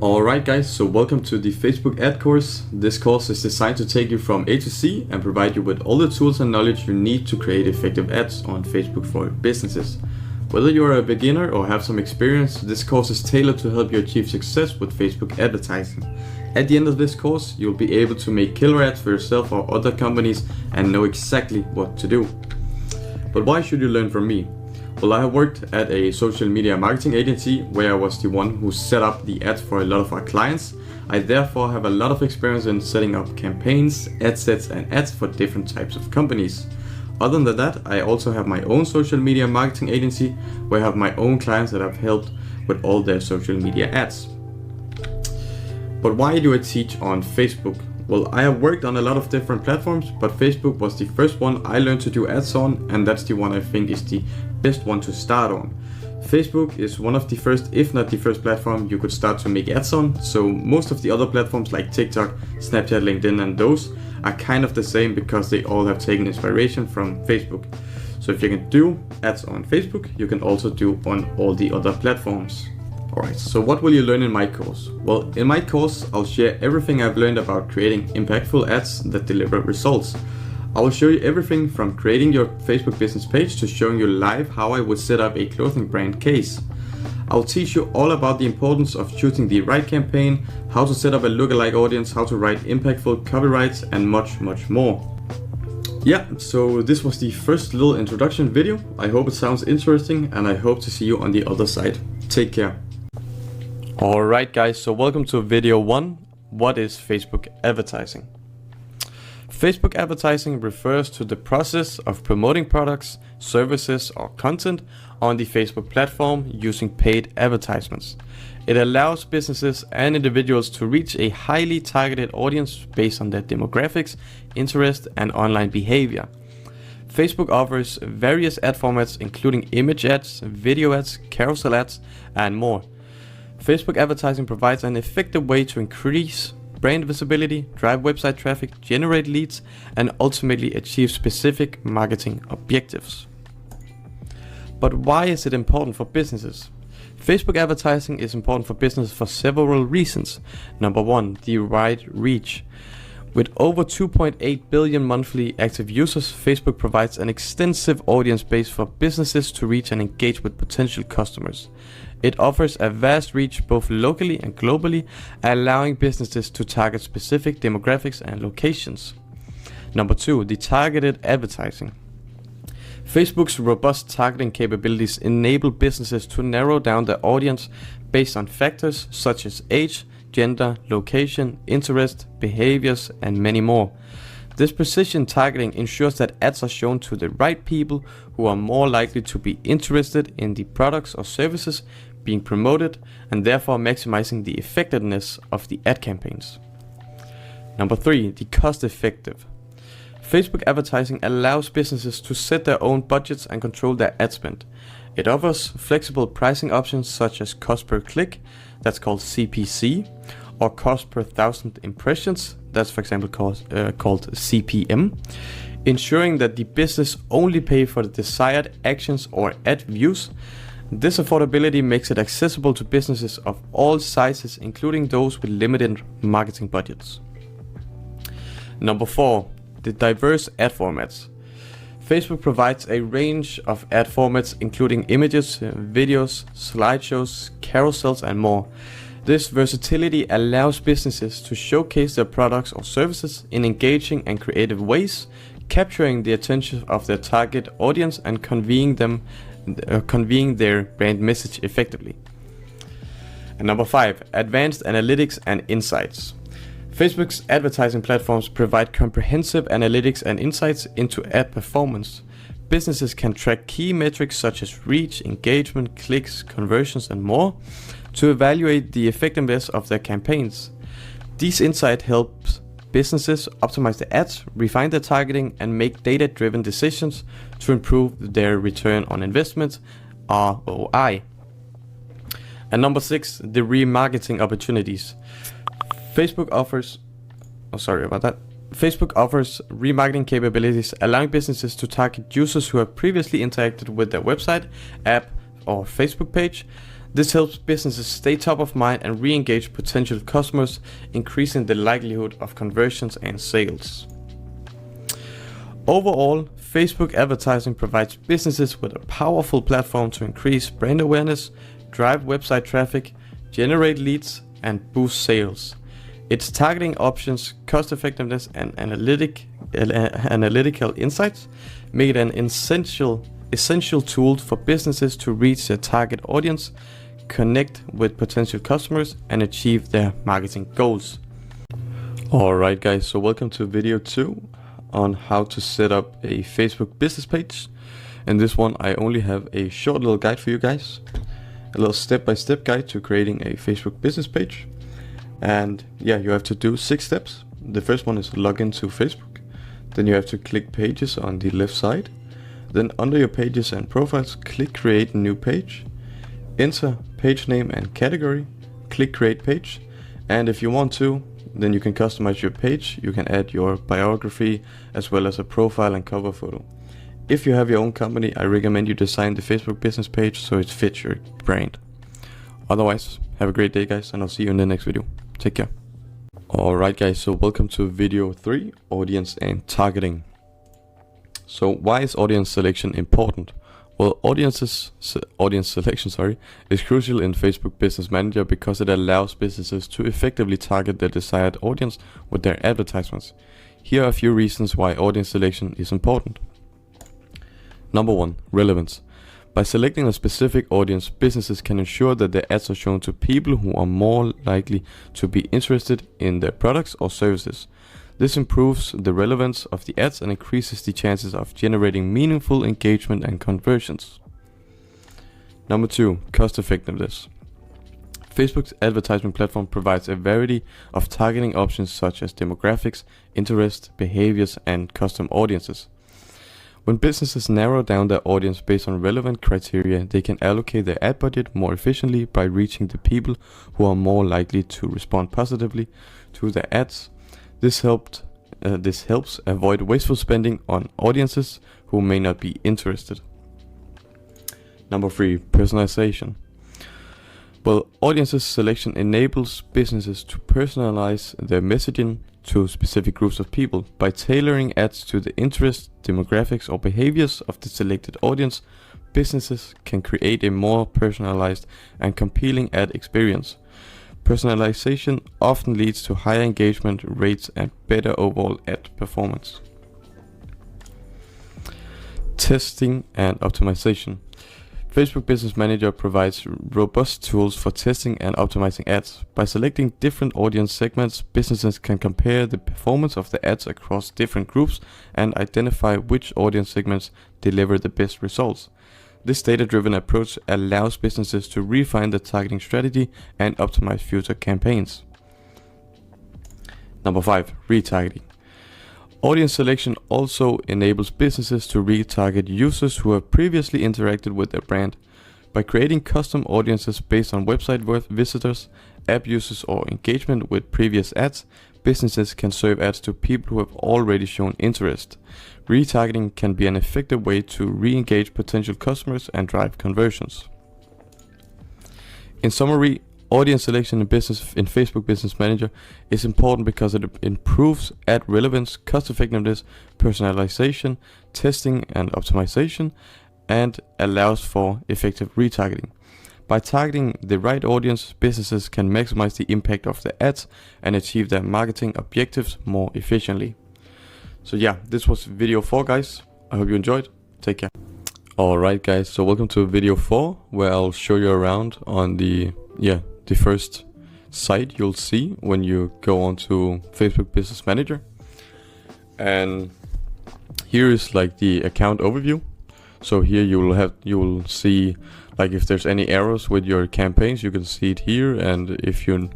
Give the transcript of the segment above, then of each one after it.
Alright guys, so welcome to the Facebook ad course. This course is designed to take you from A to Z and provide you with all the tools and knowledge you need to create effective ads on Facebook for your businesses. Whether you are a beginner or have some experience, this course is tailored to help you achieve success with Facebook advertising. At the end of this course, you'll be able to make killer ads for yourself or other companies and know exactly what to do. But why should you learn from me? Well, I have worked at a social media marketing agency where I was the one who set up the ads for a lot of our clients. I therefore have a lot of experience in setting up campaigns, ad sets and ads for different types of companies. Other than that, I also have my own social media marketing agency where I have my own clients that I've helped with all their social media ads. But why do I teach on Facebook? Well, I have worked on a lot of different platforms, but Facebook was the first one I learned to do ads on, and that's the one I think is the best one to start on. Facebook is one of the first, if not the first platform you could start to make ads on, so most of the other platforms like TikTok, Snapchat, LinkedIn and those are kind of the same because they all have taken inspiration from Facebook. So if you can do ads on Facebook, you can also do on all the other platforms. Alright, so what will you learn in my course? Well, in my course, I'll share everything I've learned about creating impactful ads that deliver results. I will show you everything from creating your Facebook business page to showing you live how I would set up a clothing brand case. I'll teach you all about the importance of choosing the right campaign, how to set up a lookalike audience, how to write impactful copywrites, and much more. Yeah, so this was the first little introduction video. I hope it sounds interesting and I hope to see you on the other side. Take care. Alright guys, so welcome to video 1. What is Facebook advertising? Facebook advertising refers to the process of promoting products, services or content on the Facebook platform using paid advertisements. It allows businesses and individuals to reach a highly targeted audience based on their demographics, interest and online behavior. Facebook offers various ad formats including image ads, video ads, carousel ads and more. Facebook advertising provides an effective way to increase brand visibility, drive website traffic, generate leads, and ultimately achieve specific marketing objectives. But why is it important for businesses? Facebook advertising is important for business for several reasons. Number 1, the wide reach. With over 2.8 billion monthly active users, Facebook provides an extensive audience base for businesses to reach and engage with potential customers. It offers a vast reach both locally and globally, allowing businesses to target specific demographics and locations. Number 2, the targeted advertising. Facebook's robust targeting capabilities enable businesses to narrow down their audience based on factors such as age, gender, location, interest, behaviors, and many more. This precision targeting ensures that ads are shown to the right people who are more likely to be interested in the products or services being promoted and therefore maximizing the effectiveness of the ad campaigns. Number 3, the cost effective. Facebook advertising allows businesses to set their own budgets and control their ad spend. It offers flexible pricing options such as cost per click, that's called CPC, or cost per thousand impressions, that's for example called CPM, ensuring that the business only pay for the desired actions or ad views. This affordability makes it accessible to businesses of all sizes, including those with limited marketing budgets. Number 4, the diverse ad formats. Facebook provides a range of ad formats including images, videos, slideshows, carousels and more. This versatility allows businesses to showcase their products or services in engaging and creative ways, capturing the attention of their target audience and conveying their brand message effectively. And number 5, advanced analytics and insights. Facebook's advertising platforms provide comprehensive analytics and insights into ad performance. Businesses can track key metrics such as reach, engagement, clicks, conversions, and more to evaluate the effectiveness of their campaigns. These insights help businesses optimize their ads, refine their targeting, and make data-driven decisions to improve their return on investment, ROI. And number 6, the remarketing opportunities. Facebook offers remarketing capabilities, allowing businesses to target users who have previously interacted with their website, app, or Facebook page. This helps businesses stay top of mind and re-engage potential customers, increasing the likelihood of conversions and sales. Overall, Facebook advertising provides businesses with a powerful platform to increase brand awareness, drive website traffic, generate leads, and boost sales. Its targeting options, cost effectiveness, and analytical insights make it an essential tool for businesses to reach their target audience, connect with potential customers, and achieve their marketing goals. Alright guys, so welcome to video 2 on how to set up a Facebook business page. In this one I only have a short little guide for you guys, a little step-by-step guide to creating a Facebook business page. And yeah, you have to do 6 steps. The first one is log into Facebook. Then you have to click pages on the left side. Then under your pages and profiles, click create new page. Enter page name and category, click create page. And if you want to, then you can customize your page. You can add your biography as well as a profile and cover photo. If you have your own company, I recommend you design the Facebook business page so it fits your brand. Otherwise, have a great day guys, and I'll see you in the next video. Take care. Alright guys, so welcome to video 3, audience and targeting. So why is audience selection important? Well, audience selection is crucial in Facebook Business Manager because it allows businesses to effectively target their desired audience with their advertisements. Here are a few reasons why audience selection is important. Number 1, relevance. By selecting a specific audience, businesses can ensure that their ads are shown to people who are more likely to be interested in their products or services. This improves the relevance of the ads and increases the chances of generating meaningful engagement and conversions. Number 2, cost effectiveness. Facebook's advertisement platform provides a variety of targeting options such as demographics, interests, behaviors, and custom audiences. When businesses narrow down their audience based on relevant criteria, they can allocate their ad budget more efficiently by reaching the people who are more likely to respond positively to their ads. This helps avoid wasteful spending on audiences who may not be interested. Number 3, personalization. Well, audiences selection enables businesses to personalize their messaging to specific groups of people. By tailoring ads to the interests, demographics, or behaviors of the selected audience, businesses can create a more personalized and compelling ad experience. Personalization often leads to higher engagement rates and better overall ad performance. Testing and optimization. Facebook Business Manager provides robust tools for testing and optimizing ads. By selecting different audience segments, businesses can compare the performance of the ads across different groups and identify which audience segments deliver the best results. This data-driven approach allows businesses to refine their targeting strategy and optimize future campaigns. Number 5, retargeting. Audience selection also enables businesses to retarget users who have previously interacted with their brand. By creating custom audiences based on website visitors, app users, or engagement with previous ads, businesses can serve ads to people who have already shown interest. Retargeting can be an effective way to re-engage potential customers and drive conversions. In summary, audience selection in Facebook Business Manager is important because it improves ad relevance, cost effectiveness, personalization, testing and optimization, and allows for effective retargeting. By targeting the right audience, businesses can maximize the impact of their ads and achieve their marketing objectives more efficiently. So yeah, this was video 4 guys. I hope you enjoyed. Take care. Alright guys, so welcome to video 4 where I'll show you around on the first site you'll see when you go onto Facebook Business Manager. And here is like the account overview. So here you will see like if there's any errors with your campaigns, you can see it here, and if you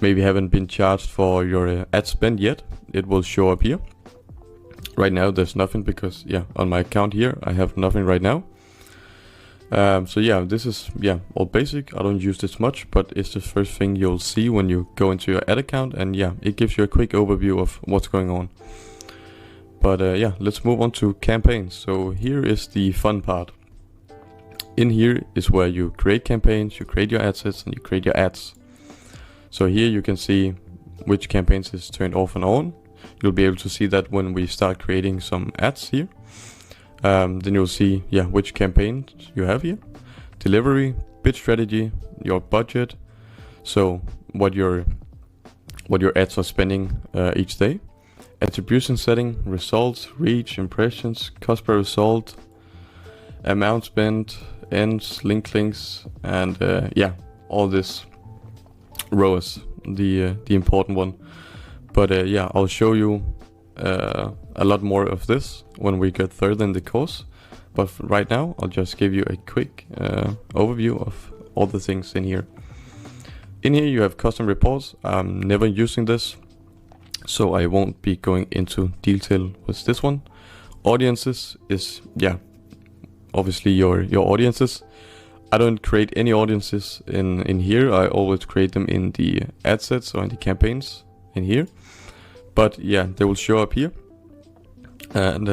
maybe haven't been charged for your ad spend yet, it will show up here. Right now there's nothing because on my account here I have nothing right now. So this is all basic. I don't use this much, but it's the first thing you'll see when you go into your ad account, and it gives you a quick overview of what's going on. But let's move on to campaigns. So here is the fun part. In here is where you create campaigns, you create your ad sets, and you create your ads. So here you can see which campaigns is turned off and on. You'll be able to see that when we start creating some ads here. Then you'll see, which campaigns you have here. Delivery, bid strategy, your budget. So what your ads are spending each day. Attribution setting, results, reach, impressions, cost per result, amount spent, ends, links, and all this rows, the important one. But I'll show you a lot more of this when we get further in the course. But right now, I'll just give you a quick overview of all the things in here. In here, you have custom reports. I'm never using this, so I won't be going into detail with this one. Audiences is, obviously your audiences. I don't create any audiences in here. I always create them in the ad sets or in the campaigns in here. But they will show up here. And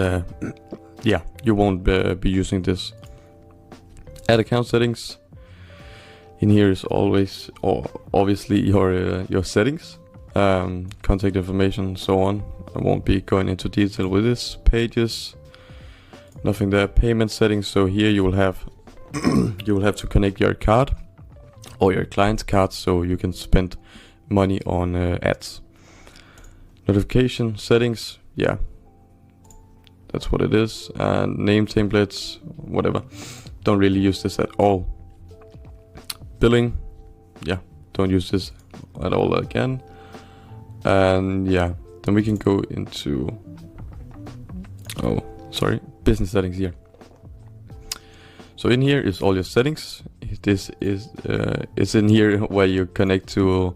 you won't be using this. Ad account settings. In here is always, or obviously your settings, contact information, so on. I won't be going into detail with this. Pages, nothing there. Payment settings. So here you will have to connect your card or your client's card so you can spend money on ads. Notification settings, that's what it is. And name templates, whatever. Don't really use this at all. Billing, don't use this at all again. And then we can go into business settings here. So in here is all your settings. This is in here where you connect to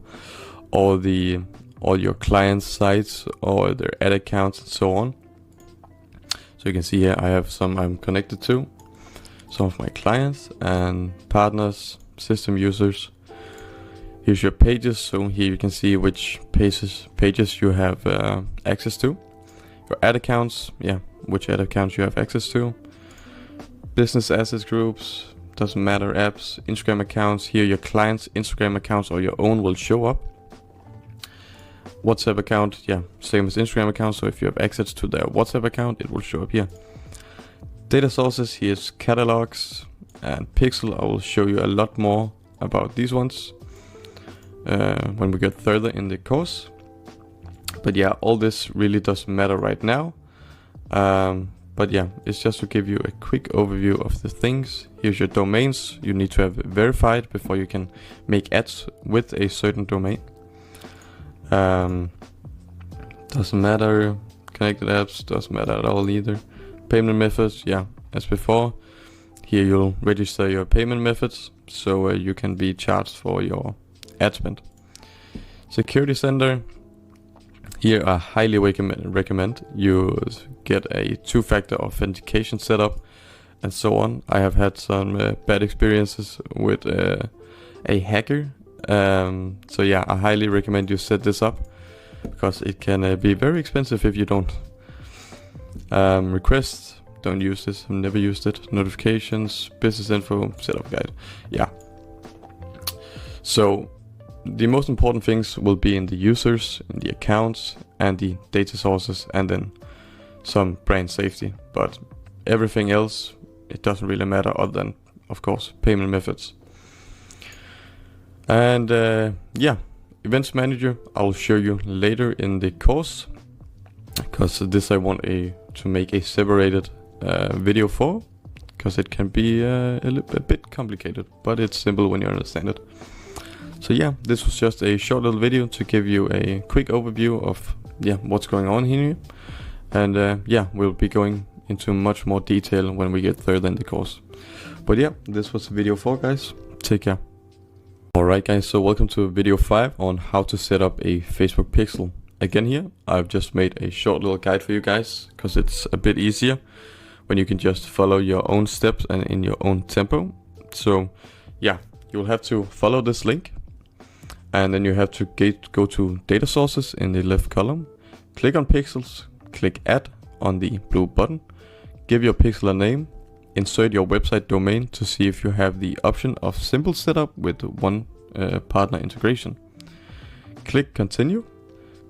all your clients' sites or their ad accounts and so on. So you can see here I have some I'm connected to, some of my clients and partners, system users. Here's your pages. So here you can see which pages you have access to. Your ad accounts, which ad accounts you have access to. Business assets groups, doesn't matter, apps, Instagram accounts. Here your clients' Instagram accounts or your own will show up. WhatsApp account, same as Instagram account. So if you have access to their WhatsApp account, it will show up here. Data sources, here's catalogs and Pixel. I will show you a lot more about these ones when we get further in the course. But all this really doesn't matter right now. But it's just to give you a quick overview of the things. Here's your domains. You need to have verified before you can make ads with a certain domain. Doesn't matter. Connected apps, doesn't matter at all either. Payment methods, as before. Here you'll register your payment methods so you can be charged for your ad spend. Security center. Here I highly recommend you get a two-factor authentication setup and so on. I have had some bad experiences with a hacker. So I highly recommend you set this up because it can be very expensive if you don't. Requests, don't use this, I've never used it. Notifications, business info, setup guide. So the most important things will be in the users, in the accounts, and the data sources, and then some brand safety. But everything else, it doesn't really matter other than, of course, payment methods. And events manager, I'll show you later in the course, because this I want to make a separated video for, because it can be a bit complicated, but it's simple when you understand it. So this was just a short little video to give you a quick overview of what's going on here. And we'll be going into much more detail when we get further in the course. But this was video 4, guys. Take care. Alright guys, so welcome to video 5 on how to set up a Facebook pixel. Again here, I've just made a short little guide for you guys, because it's a bit easier when you can just follow your own steps and in your own tempo. So you'll have to follow this link. And then you have to go to data sources in the left column, click on pixels, click add on the blue button, give your pixel a name, insert your website domain to see if you have the option of simple setup with one partner integration. Click continue,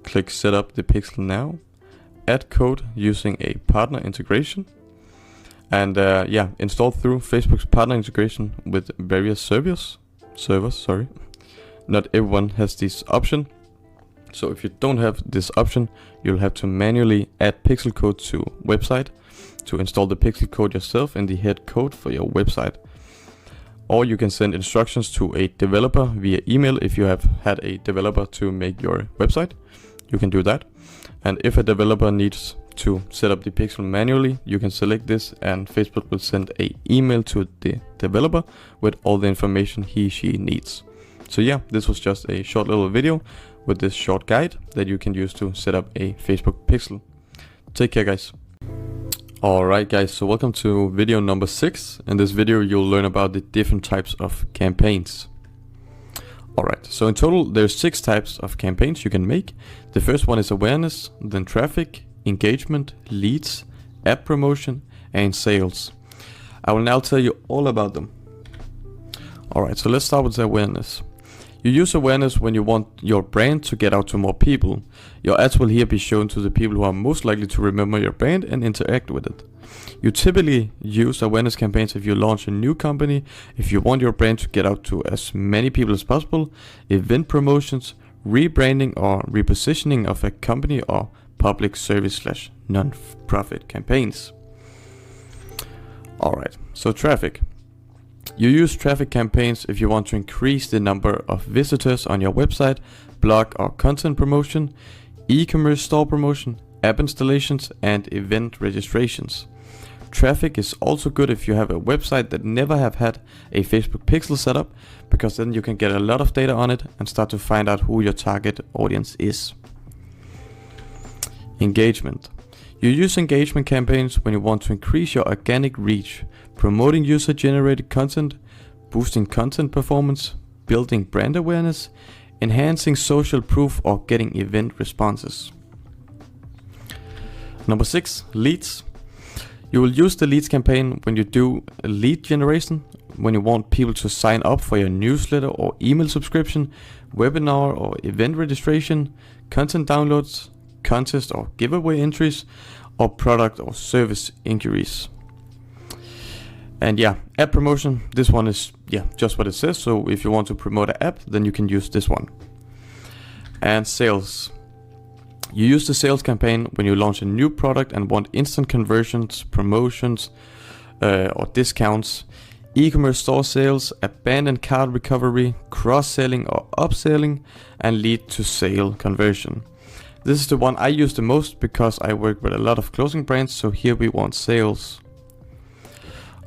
click set up the pixel now, add code using a partner integration, and install through Facebook's partner integration with various servers. Not everyone has this option, so if you don't have this option, you'll have to manually add pixel code to website to install the pixel code yourself in the head code for your website. Or you can send instructions to a developer via email if you have had a developer to make your website. You can do that. And if a developer needs to set up the pixel manually, you can select this and Facebook will send an email to the developer with all the information he/she needs. So yeah, this was just a short little video with this short guide that you can use to set up a Facebook pixel. Take care, guys. Alright guys, so welcome to video number 6. In this video you'll learn about the different types of campaigns. Alright, so in total there's 6 types of campaigns you can make. The first one is awareness, then traffic, engagement, leads, app promotion, and sales. I will now tell you all about them. Alright, so let's start with the awareness. You use awareness when you want your brand to get out to more people. Your ads will here be shown to the people who are most likely to remember your brand and interact with it. You typically use awareness campaigns if you launch a new company, if you want your brand to get out to as many people as possible, event promotions, rebranding or repositioning of a company, or public service / non-profit campaigns. Alright, so traffic. You use traffic campaigns if you want to increase the number of visitors on your website, blog or content promotion, e-commerce store promotion, app installations, and event registrations. Traffic is also good if you have a website that never have had a Facebook pixel setup, because then you can get a lot of data on it and start to find out who your target audience is. Engagement. You use engagement campaigns when you want to increase your organic reach, promoting user-generated content, boosting content performance, building brand awareness, enhancing social proof, or getting event responses. Number 6, leads. You will use the leads campaign when you do a lead generation, when you want people to sign up for your newsletter or email subscription, webinar or event registration, content downloads, contest or giveaway entries, or product or service inquiries. And yeah, app promotion, this one is just what it says. So if you want to promote an app, then you can use this one. And sales. You use the sales campaign when you launch a new product and want instant conversions, promotions, or discounts, e-commerce store sales, abandoned cart recovery, cross-selling or upselling, and lead to sale conversion. This is the one I use the most because I work with a lot of clothing brands, so here we want sales.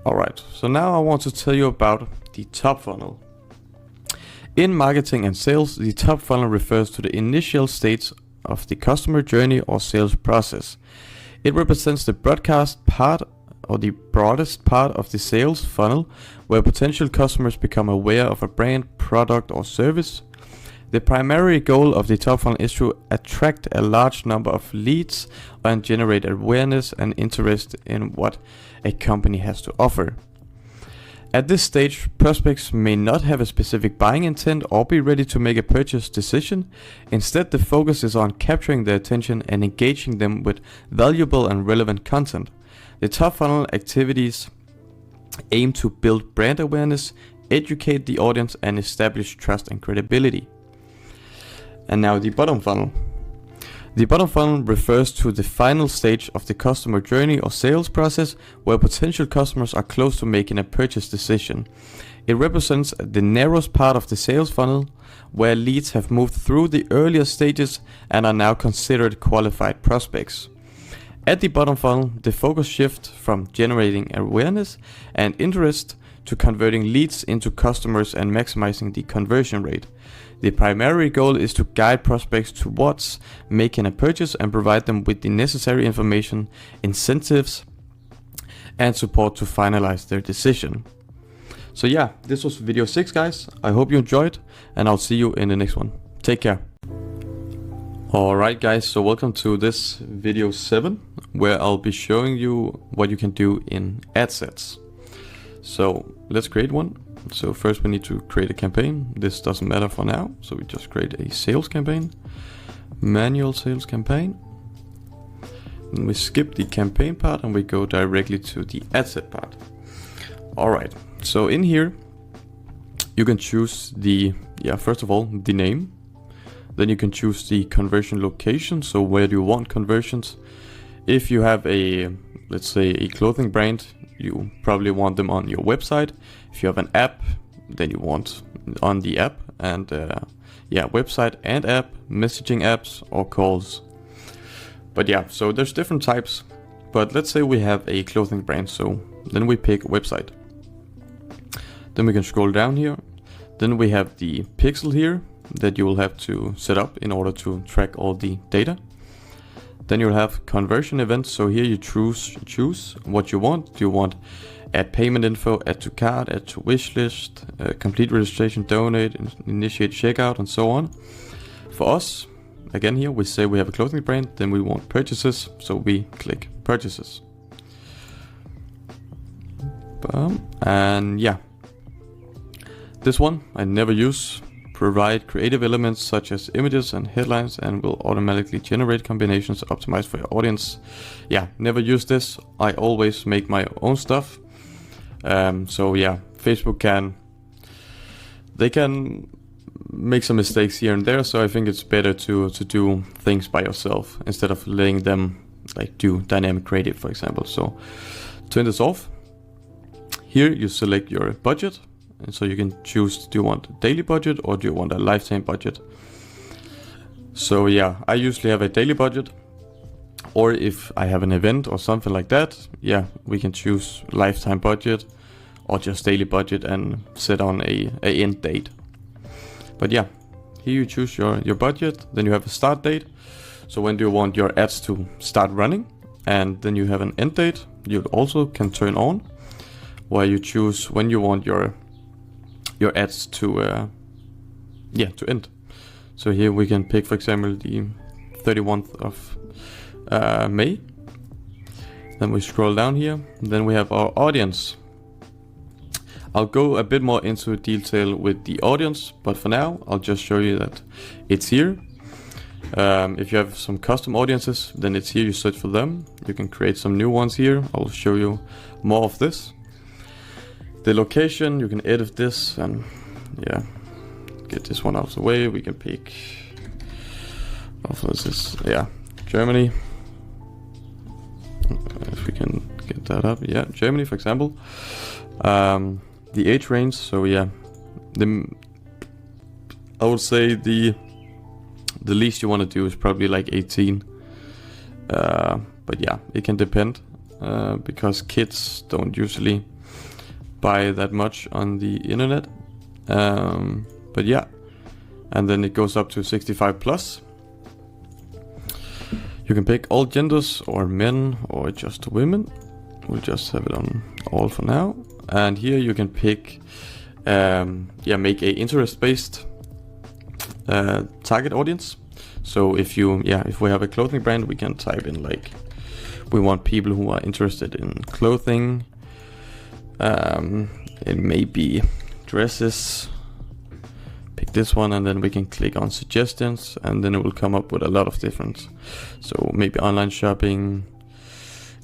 Alright, so now I want to tell you about the top funnel. In marketing and sales, the top funnel refers to the initial stage of the customer journey or sales process. It represents the broadcast part or the broadest part of the sales funnel, where potential customers become aware of a brand, product, or service. The primary goal of the top funnel is to attract a large number of leads and generate awareness and interest in what a company has to offer. At this stage, prospects may not have a specific buying intent or be ready to make a purchase decision. Instead, the focus is on capturing their attention and engaging them with valuable and relevant content. The top funnel activities aim to build brand awareness, educate the audience, and establish trust and credibility. And now the bottom funnel. The bottom funnel refers to the final stage of the customer journey or sales process, where potential customers are close to making a purchase decision. It represents the narrowest part of the sales funnel, where leads have moved through the earlier stages and are now considered qualified prospects. At the bottom funnel, the focus shifts from generating awareness and interest to converting leads into customers and maximizing the conversion rate. The primary goal is to guide prospects towards making a purchase and provide them with the necessary information, incentives, and support to finalize their decision. So yeah, this was video 6, guys. I hope you enjoyed, and I'll see you in the next one. Take care. Alright guys, so welcome to this video 7, where I'll be showing you what you can do in ad sets. So let's create one. So first we need to create a campaign. This doesn't matter for now, so we just create a sales campaign, manual sales campaign. And we skip the campaign part and we go directly to the ad set part. All right, so in here you can choose the, first of all, the name. Then you can choose the conversion location. So where do you want conversions? If you have a, let's say, a clothing brand, you probably want them on your website. If you have an app, then you want on the app, and website and app, messaging apps or calls. But yeah, so there's different types. But let's say we have a clothing brand, so then we pick website. Then we can scroll down here. Then we have the pixel here that you will have to set up in order to track all the data. Then you'll have conversion events. So here you choose what you want. Do you want add payment info, add to cart, add to wish list, complete registration, donate, initiate checkout, and so on. For us, again here we say we have a clothing brand, then we want purchases, so we click purchases. And yeah, this one I never use. Provide creative elements such as images and headlines and will automatically generate combinations optimized for your audience. Yeah, never use this. I always make my own stuff. So yeah, Facebook can make some mistakes here and there. So I think it's better to do things by yourself instead of letting them like do dynamic creative, for example. So turn this off. Here you select your budget. And so you can choose, do you want a daily budget or do you want a lifetime budget? So yeah, I usually have a daily budget, or if I have an event or something like that, yeah, we can choose lifetime budget or just daily budget and set on a end date. But yeah, here you choose your budget, then you have a start date. So when do you want your ads to start running? And then you have an end date. You also can turn on, where you choose when you want your ads to end. So here we can pick, for example, the 31st of May. Then we scroll down here. Then we have our audience. I'll go a bit more into detail with the audience, but for now I'll just show you that it's here. If you have some custom audiences, then it's here. You search for them. You can create some new ones here. I'll show you more of this. The location, you can edit this and yeah, get this one out of the way. We can pick, this is, Germany. If we can get that up, yeah, Germany, for example. The age range, so yeah, I would say the least you want to do is probably like 18. But yeah, it can depend because kids don't usually buy that much on the internet. But yeah, and then it goes up to 65 plus. You can pick all genders or men or just women. We'll just have it on all for now. And here you can pick, make a interest-based target audience. So if we have a clothing brand, we can type in like, we want people who are interested in clothing. It may be dresses. Pick this one and then we can click on suggestions and then it will come up with a lot of different. So maybe online shopping,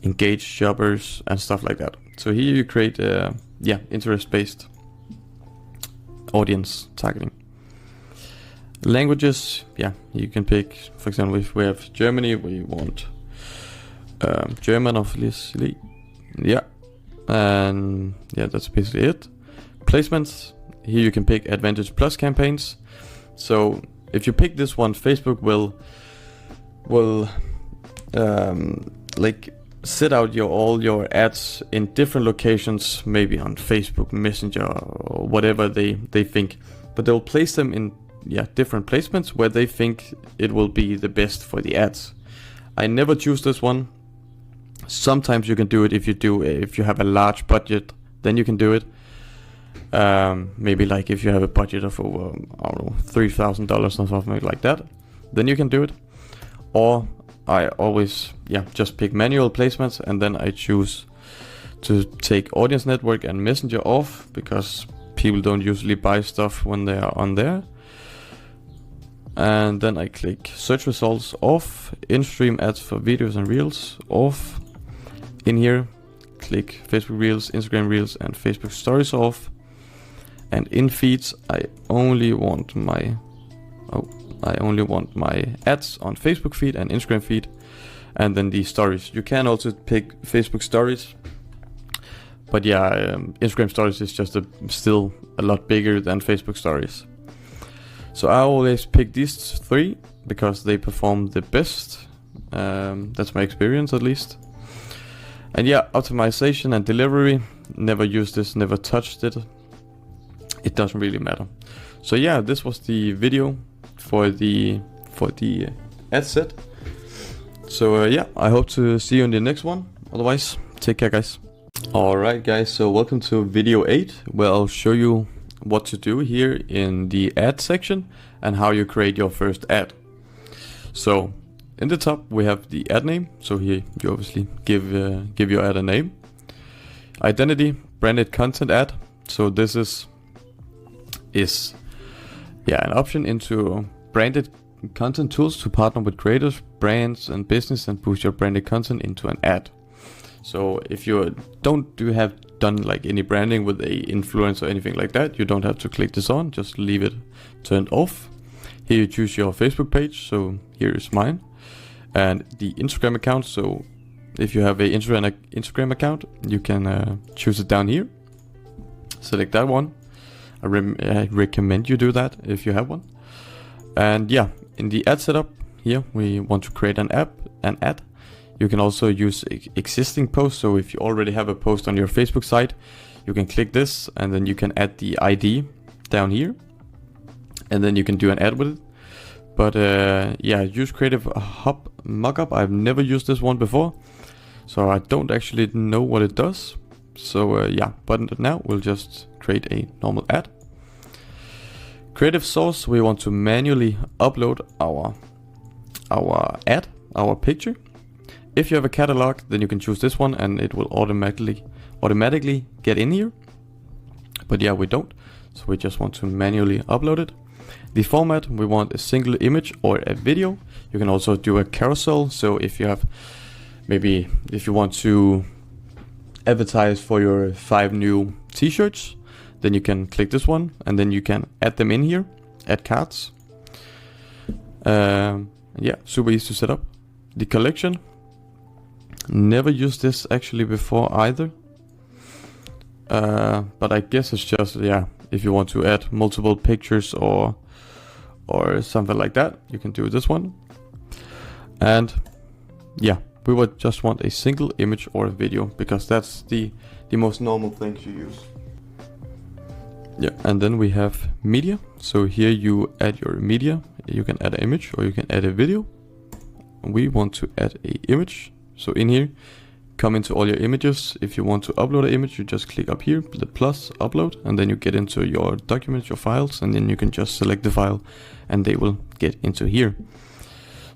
engaged shoppers and stuff like that. So here you create interest-based audience targeting. Languages, you can pick, for example, if we have Germany, we want German obviously. And that's basically it. Placements, here you can pick Advantage Plus campaigns. So if you pick this one, Facebook will set out all your ads in different locations, maybe on Facebook Messenger or whatever they think, but they'll place them in different placements where they think it will be the best for the ads. I never choose this one. Sometimes you can do it if you have a large budget, then you can do it. Maybe like if you have a budget of over, I don't know, $3,000 or something like that, then you can do it. Or I always just pick manual placements and then I choose to take audience network and messenger off, because people don't usually buy stuff when they are on there. And then I click search results off, in-stream ads for videos and reels off. In here, click Facebook Reels, Instagram Reels and Facebook Stories off. And in feeds, I only want my ads on Facebook feed and Instagram feed, and then the stories. You can also pick Facebook Stories, but yeah, Instagram Stories is just still a lot bigger than Facebook Stories. So I always pick these three because they perform the best. That's my experience at least. And yeah, optimization and delivery. Never used this, never touched it. It doesn't really matter. So yeah, this was the video for the ad set. So yeah, I hope to see you in the next one. Otherwise, take care, guys. Alright guys, so welcome to video 8, where I'll show you what to do here in the ad section and how you create your first ad. So in the top we have the ad name. So here you obviously give your ad a name. Identity, branded content ad. So this is an option into branded content tools to partner with creators, brands and business and boost your branded content into an ad. So if you have done like any branding with a influencer or anything like that, you don't have to click this on, just leave it turned off. Here you choose your Facebook page, so here is mine, and the Instagram account. So if you have a Instagram account, you can choose it down here, select that one. I recommend you do that if you have one. And yeah, in the ad setup here, we want to create an ad. You can also use existing posts. So if you already have a post on your Facebook site, you can click this and then you can add the ID down here, and then you can do an ad with it. But yeah, use Creative Hub Mockup. I've never used this one before, so I don't actually know what it does. So yeah, but now we'll just create a normal ad. Creative source, we want to manually upload our ad, our picture. If you have a catalog, then you can choose this one and it will automatically get in here. But yeah, we don't. So we just want to manually upload it. The format, we want a single image or a video. You can also do a carousel. So if you want to advertise for your 5 new t-shirts, then you can click this one and then you can add them in here, add cards. Yeah, super easy to set up. The collection, never used this actually before either. But I guess it's just, yeah, if you want to add multiple pictures or something like that, you can do this one. And yeah, we would just want a single image or a video because that's the most normal things you use. Yeah, and then we have media. So here you add your media. You can add an image or you can add a video. We want to add an image. So in here, come into all your images. If you want to upload an image, you just click up here, the plus, upload, and then you get into your documents, your files, and then you can just select the file and they will get into here.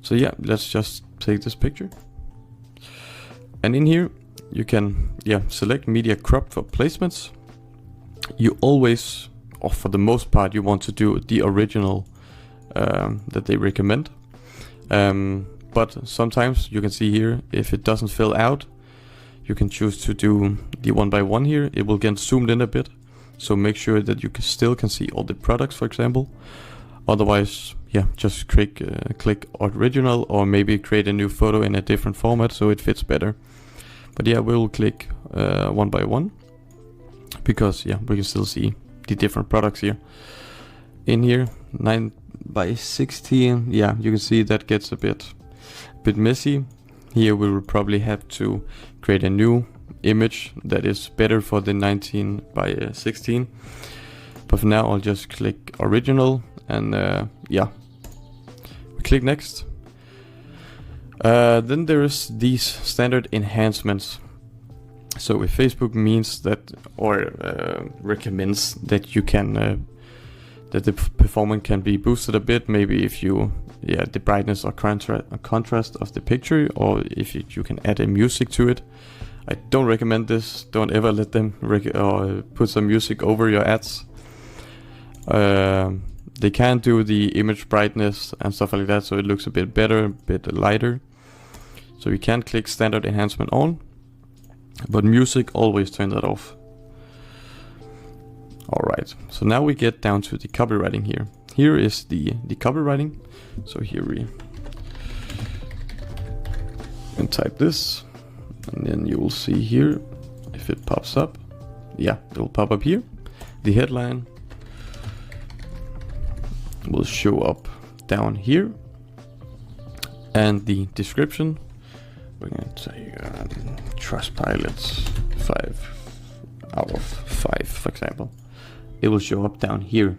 So yeah, let's just take this picture. And in here, you can select media crop for placements. You always, or for the most part, you want to do the original that they recommend. But sometimes you can see here, if it doesn't fill out, you can choose to do the 1x1 here. It will get zoomed in a bit. So make sure that you still can see all the products, for example. Otherwise, yeah, just click original, or maybe create a new photo in a different format so it fits better. But yeah, we'll click 1x1 because yeah, we can still see the different products here. In here, 9x16, yeah, you can see that gets a bit messy. Here we will probably have to create a new image that is better for the 19x16. But for now, I'll just click original and yeah, we click next. Then there is these standard enhancements. So if Facebook means that, or recommends that you can that the performance can be boosted a bit, maybe if you the brightness or contrast of the picture, or if you can add a music to it. I don't recommend this. Don't ever let them put some music over your ads. They can do the image brightness and stuff like that, so it looks a bit better, a bit lighter. So you can click standard enhancement on, but music, always turn that off. Alright, so now we get down to the copywriting here. Here is the copywriting. So here we can type this, and then you will see here if it pops up. Yeah, it will pop up here. The headline will show up down here, and the description, we're going to say Trustpilot 5 out of 5, for example. It will show up down here.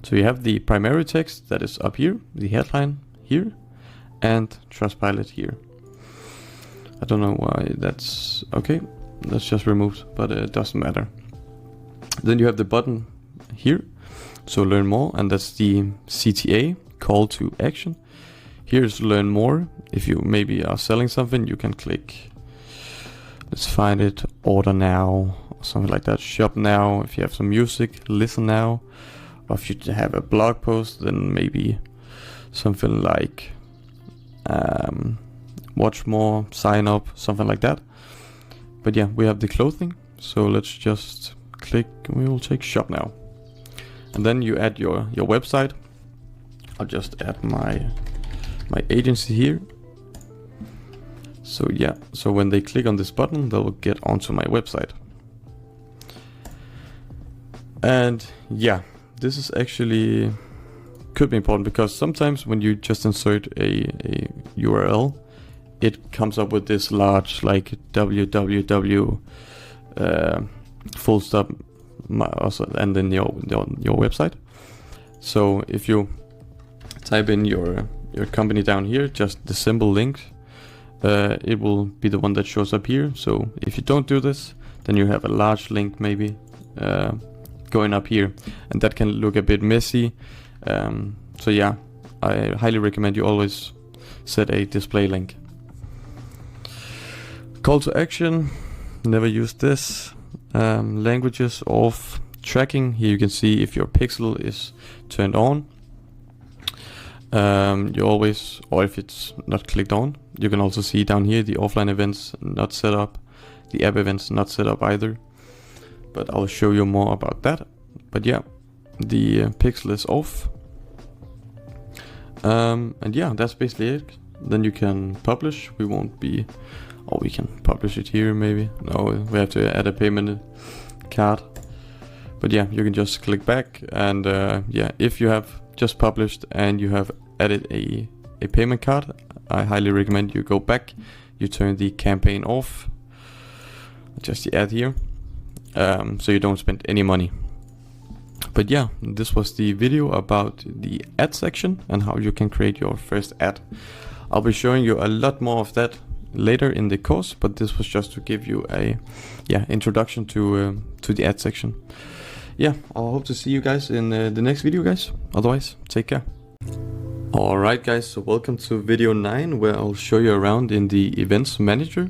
So you have the primary text that is up here, the headline here, and Trustpilot here. I don't know why that's okay. That's just removed, but it doesn't matter. Then you have the button here, so learn more, and that's the CTA, call to action. Here's learn more. If you maybe are selling something, you can click, let's find it, order now, or something like that, shop now. If you have some music, listen now. Or if you have a blog post, then maybe something like watch more, sign up, something like that. But yeah, we have the clothing, so let's just click, we will take shop now. And then you add your website. I'll just add my agency here. So yeah, so when they click on this button, they'll get onto my website. And yeah, this is actually could be important, because sometimes when you just insert a URL, it comes up with this large, like www full stop also, and then your website. So if you type in your company down here, just the simple link, it will be the one that shows up here. So if you don't do this, then you have a large link maybe going up here, and that can look a bit messy. So yeah, I highly recommend you always set a display link. Call to action, never use this. Languages off. Tracking, here you can see if your pixel is turned on. You always, or if it's not clicked on, you can also see down here the offline events not set up, the app events not set up either, but I'll show you more about that. But yeah, the pixel is off. And yeah, that's basically it. Then you can publish. We won't be, or we can publish it here maybe. No, we have to add a payment card. But yeah, you can just click back, and yeah, if you have just published and you have added a payment card, I highly recommend you go back, you turn the campaign off, just the ad here, so you don't spend any money. But yeah, this was the video about the ad section and how you can create your first ad. I'll be showing you a lot more of that later in the course, but this was just to give you a introduction to the ad section. Yeah, I hope to see you guys in the next video, guys. Otherwise, take care. Alright guys, so welcome to video 9, where I'll show you around in the events manager,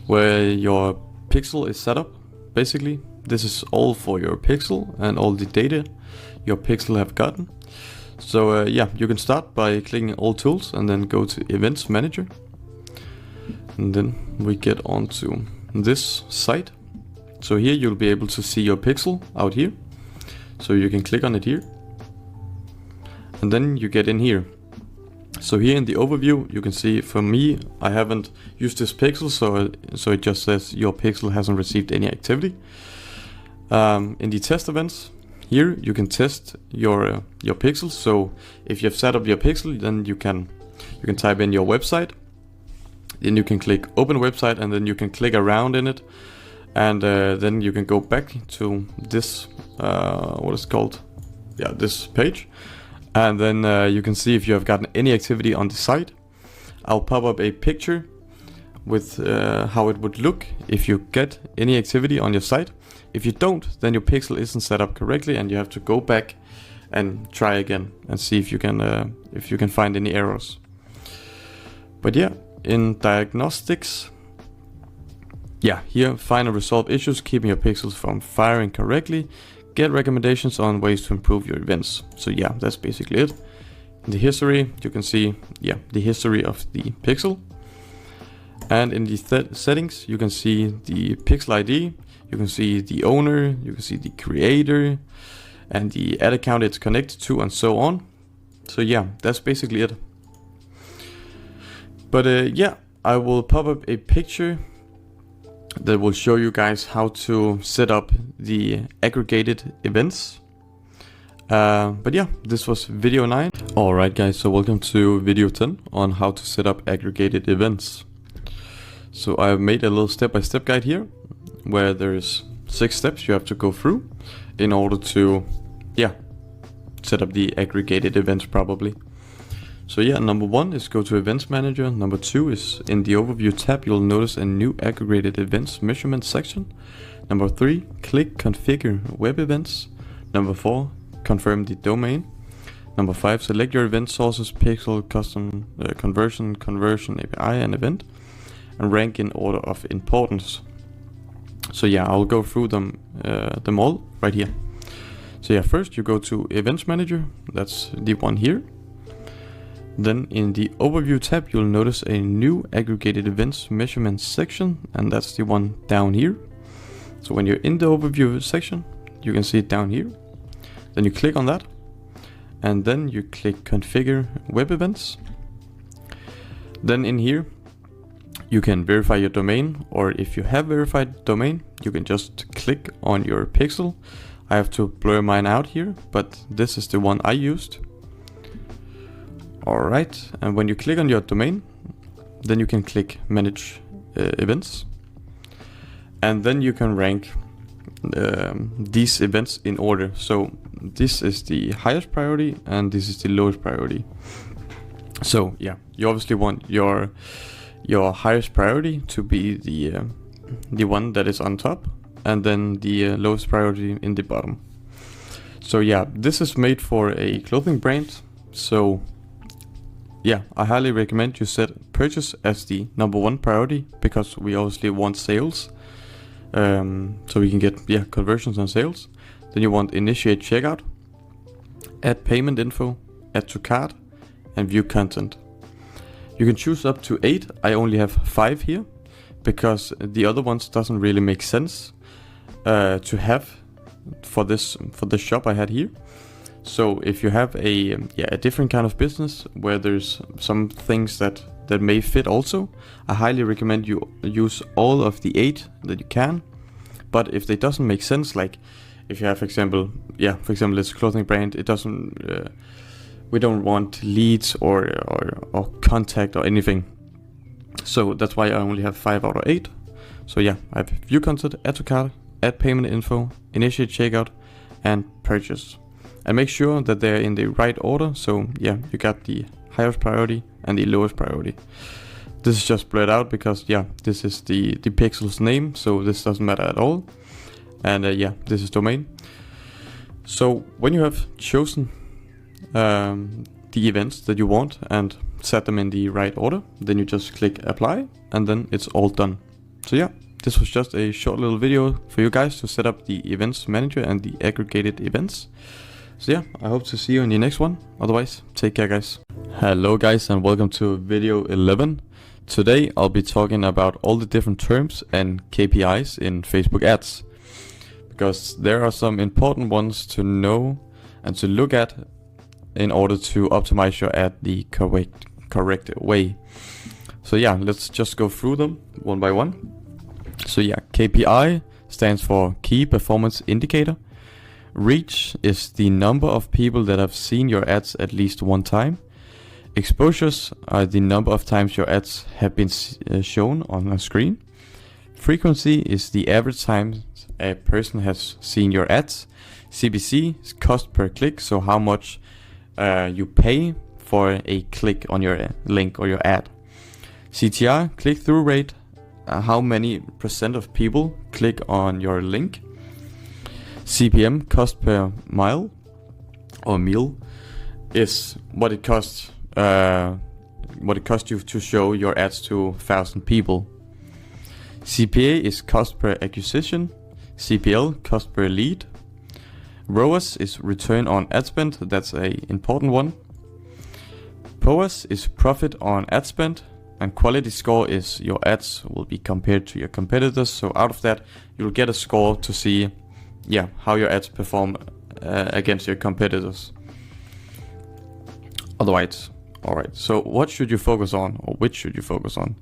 where your pixel is set up. Basically, this is all for your pixel and all the data your pixel have gotten. So yeah, you can start by clicking all tools and then go to events manager. And then we get onto this site. So here you'll be able to see your pixel out here. So you can click on it here. And then you get in here. So here in the overview, you can see for me, I haven't used this pixel, so it just says your pixel hasn't received any activity. In the test events, here you can test your pixel. So if you've set up your pixel, then you can type in your website. Then you can click open website, and then you can click around in it. And then you can go back to this, what is it called? Yeah, this page. And then you can see if you have gotten any activity on the site. I'll pop up a picture with how it would look if you get any activity on your site. If you don't, then your pixel isn't set up correctly, and you have to go back and try again and see if you can find any errors. But yeah, in diagnostics, yeah, here, find and resolve issues keeping your pixels from firing correctly. Get recommendations on ways to improve your events. So yeah, that's basically it. In the history, you can see, yeah, the history of the pixel. And in the settings, you can see the pixel ID, you can see the owner, you can see the creator, and the ad account it's connected to, and so on. So yeah, that's basically it. But yeah, I will pop up a picture that will show you guys how to set up the aggregated events. But yeah, this was video 9. Alright guys, so welcome to video 10 on how to set up aggregated events. So I've made a little step-by-step guide here where there's 6 steps you have to go through in order to, yeah, set up the aggregated events probably. So yeah, number 1 is go to Events Manager. Number 2 is in the Overview tab, you'll notice a new aggregated events measurement section. Number 3, click Configure Web Events. Number 4, confirm the domain. Number 5, select your event sources, pixel, custom, conversion API, and event, and rank in order of importance. So yeah, I'll go through them all right here. So yeah, first you go to Events Manager, that's the one here. Then in the Overview tab, you'll notice a new aggregated events measurement section, and that's the one down here. So when you're in the Overview section, you can see it down here. Then you click on that, and then you click Configure Web Events. Then in here, you can verify your domain, or if you have verified domain, you can just click on your pixel. I have to blur mine out here, but this is the one I used. Alright, and when you click on your domain, then you can click Manage Events. And then you can rank these events in order. So this is the highest priority and this is the lowest priority. So yeah, you obviously want your highest priority to be the one that is on top, and then the lowest priority in the bottom. So yeah, this is made for a clothing brand. So yeah, I highly recommend you set purchase as the number 1 priority, because we obviously want sales, so we can get conversions and sales. Then you want initiate checkout, add payment info, add to cart, and view content. You can choose up to 8. I only have 5 here because the other ones doesn't really make sense to have for this shop I had here. So if you have a different kind of business where there's some things that may fit also, I highly recommend you use all of the 8 that you can. But if they doesn't make sense, like if you have, for example, it's a clothing brand, it doesn't, we don't want leads or contact or anything. So that's why I only have 5 out of 8. So yeah, I have view content, add to cart, add payment info, initiate checkout, and purchase. And make sure that they're in the right order. So yeah, you got the highest priority and the lowest priority. This is just blurred out because yeah, this is the pixel's name, so this doesn't matter at all. And yeah, this is domain. So when you have chosen the events that you want and set them in the right order, then you just click apply, and then it's all done. So yeah, this was just a short little video for you guys to set up the events manager and the aggregated events. So yeah, I hope to see you in the next one. Otherwise, take care guys. Hello guys, and welcome to video 11. Today I'll be talking about all the different terms and KPIs in Facebook ads, because there are some important ones to know and to look at in order to optimize your ad the correct way. So yeah, let's just go through them one by one. So yeah, KPI stands for Key Performance Indicator. Reach is the number of people that have seen your ads at least one time. Exposures are the number of times your ads have been shown on a screen. Frequency is the average time a person has seen your ads. CPC is cost per click, so how much you pay for a click on your link or your ad. CTR, click-through rate, how many % of people click on your link. CPM, cost per mile or meal, is what it costs you to show your ads to 1,000 people. CPA is cost per acquisition. CPL, cost per lead. ROAS is return on ad spend. That's a important one. POAS is profit on ad spend. And quality score is your ads will be compared to your competitors. So out of that, you'll get a score to see, how your ads perform against your competitors. Alright. So what should you focus on, or which should you focus on?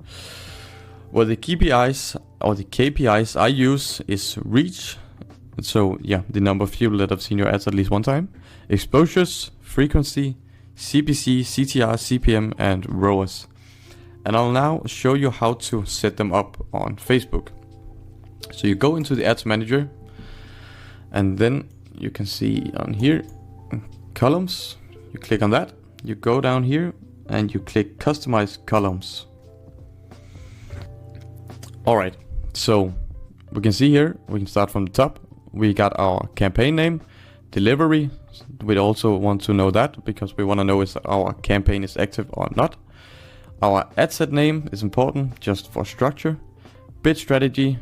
Well, the KPIs or the KPIs I use is reach. So the number of people that have seen your ads at least one time. Exposures, frequency, CPC, CTR, CPM, and ROAS. And I'll now show you how to set them up on Facebook. So you go into the ads manager, and then you can see on here, columns, you click on that, you go down here and you click customize columns. Alright, so we can see here, we can start from the top. We got our campaign name, delivery. We also want to know that because we want to know if our campaign is active or not. Our ad set name is important just for structure. Bid strategy,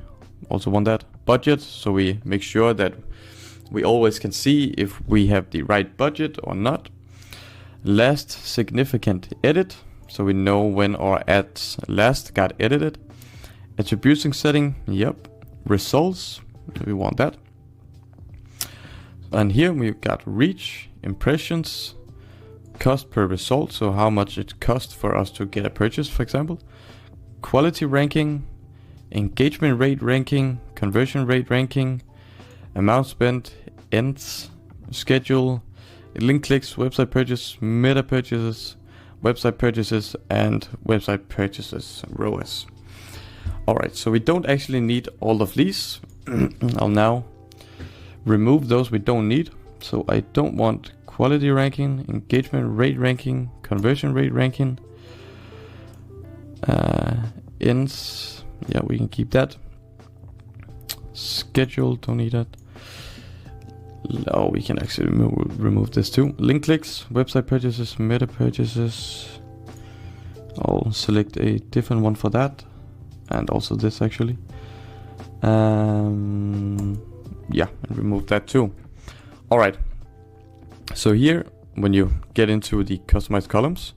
also want that. Budget, so we make sure that we always can see if we have the right budget or not. Last significant edit, so we know when our ads last got edited. Attribution setting, Results, we want that. And here we've got reach, impressions, cost per result, so how much it costs for us to get a purchase, for example. Quality ranking, engagement rate ranking, conversion rate ranking, amount spent, ends, schedule, link clicks, website purchase, meta purchases, website purchases, and website purchases, ROAS. Alright, so we don't actually need all of these. I'll now remove those we don't need. So I don't want quality ranking, engagement rate ranking, conversion rate ranking, ends, we can keep that. Schedule, don't need that. Oh, we can actually remove this too. Link clicks, website purchases, meta purchases. I'll select a different one for that, and also this actually. And remove that too. Alright. So here, when you get into the customized columns,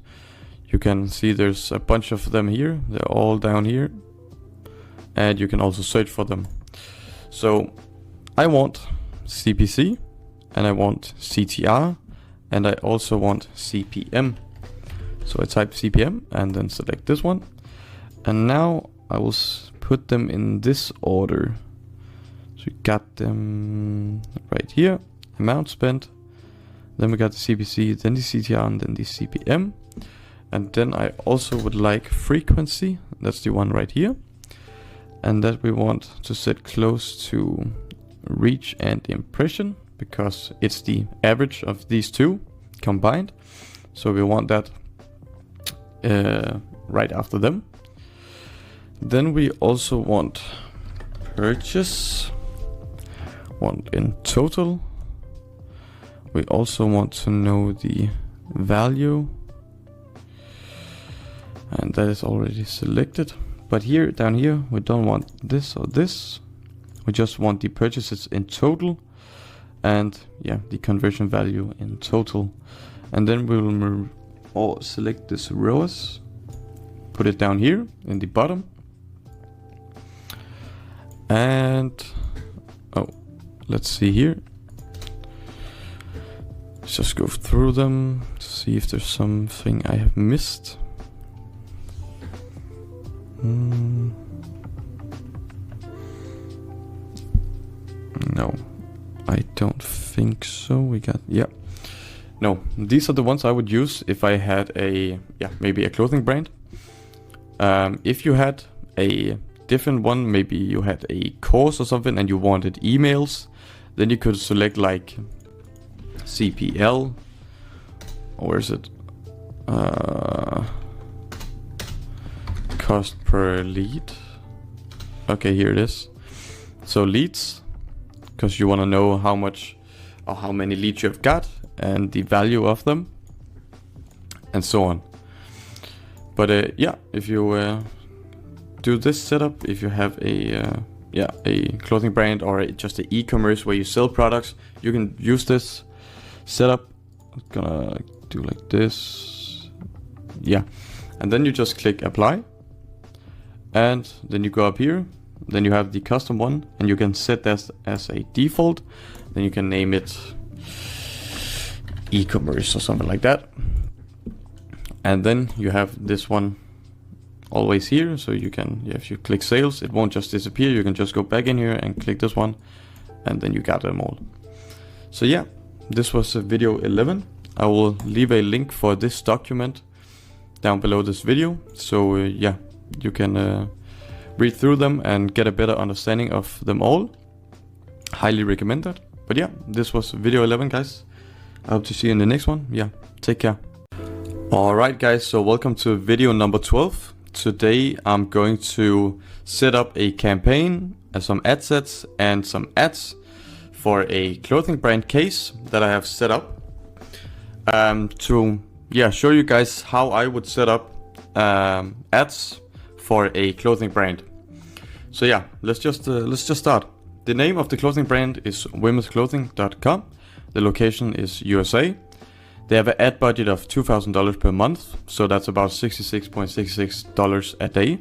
you can see there's a bunch of them here. They're all down here. And you can also search for them. So I want CPC, and I want CTR, and I also want CPM. So I type CPM and then select this one. And now I will put them in this order. So we got them right here. Amount spent. Then we got the CPC, then the CTR, and then the CPM. And then I also would like frequency. That's the one right here. And that we want to set close to reach and impression, because it's the average of these two combined. So we want that right after them. Then we also want purchase, want in total. We also want to know the value, and that is already selected. But here, down here, we don't want this or this. We just want the purchases in total, and the conversion value in total. And then we will select this ROAS, put it down here in the bottom. And let's see here. Let's just go through them to see if there's something I have missed. No, I don't think so. We got, no, these are the ones I would use if I had maybe a clothing brand. If you had a different one, maybe you had a course or something and you wanted emails, then you could select like CPL, or where is it? Cost per lead. Okay, here it is. So leads, because you want to know how much or how many leads you've got and the value of them, and so on. But if you do this setup if you have a clothing brand or just an e-commerce where you sell products. You can use this setup. I'm gonna do like this. Yeah, and then you just click apply, and then you go up here. Then you have the custom one, and you can set that as a default. Then you can name it e-commerce or something like that. And then you have this one always here, so you can, if you click sales, it won't just disappear. You can just go back in here and click this one, and then you got them all. So yeah, this was video 11. I will leave a link for this document down below this video, so yeah, you can read through them and get a better understanding of them all. Highly recommend that. But yeah, this was video 11, guys. I hope to see you in the next one. Yeah, take care. Alright guys, so welcome to video number 12. Today I'm going to set up a campaign, some ad sets and some ads for a clothing brand case that I have set up. To show you guys how I would set up ads for a clothing brand. So yeah, let's just start. The name of the clothing brand is womensclothing.com. The location is USA. They have an ad budget of $2,000 per month, so that's about $66.66 a day.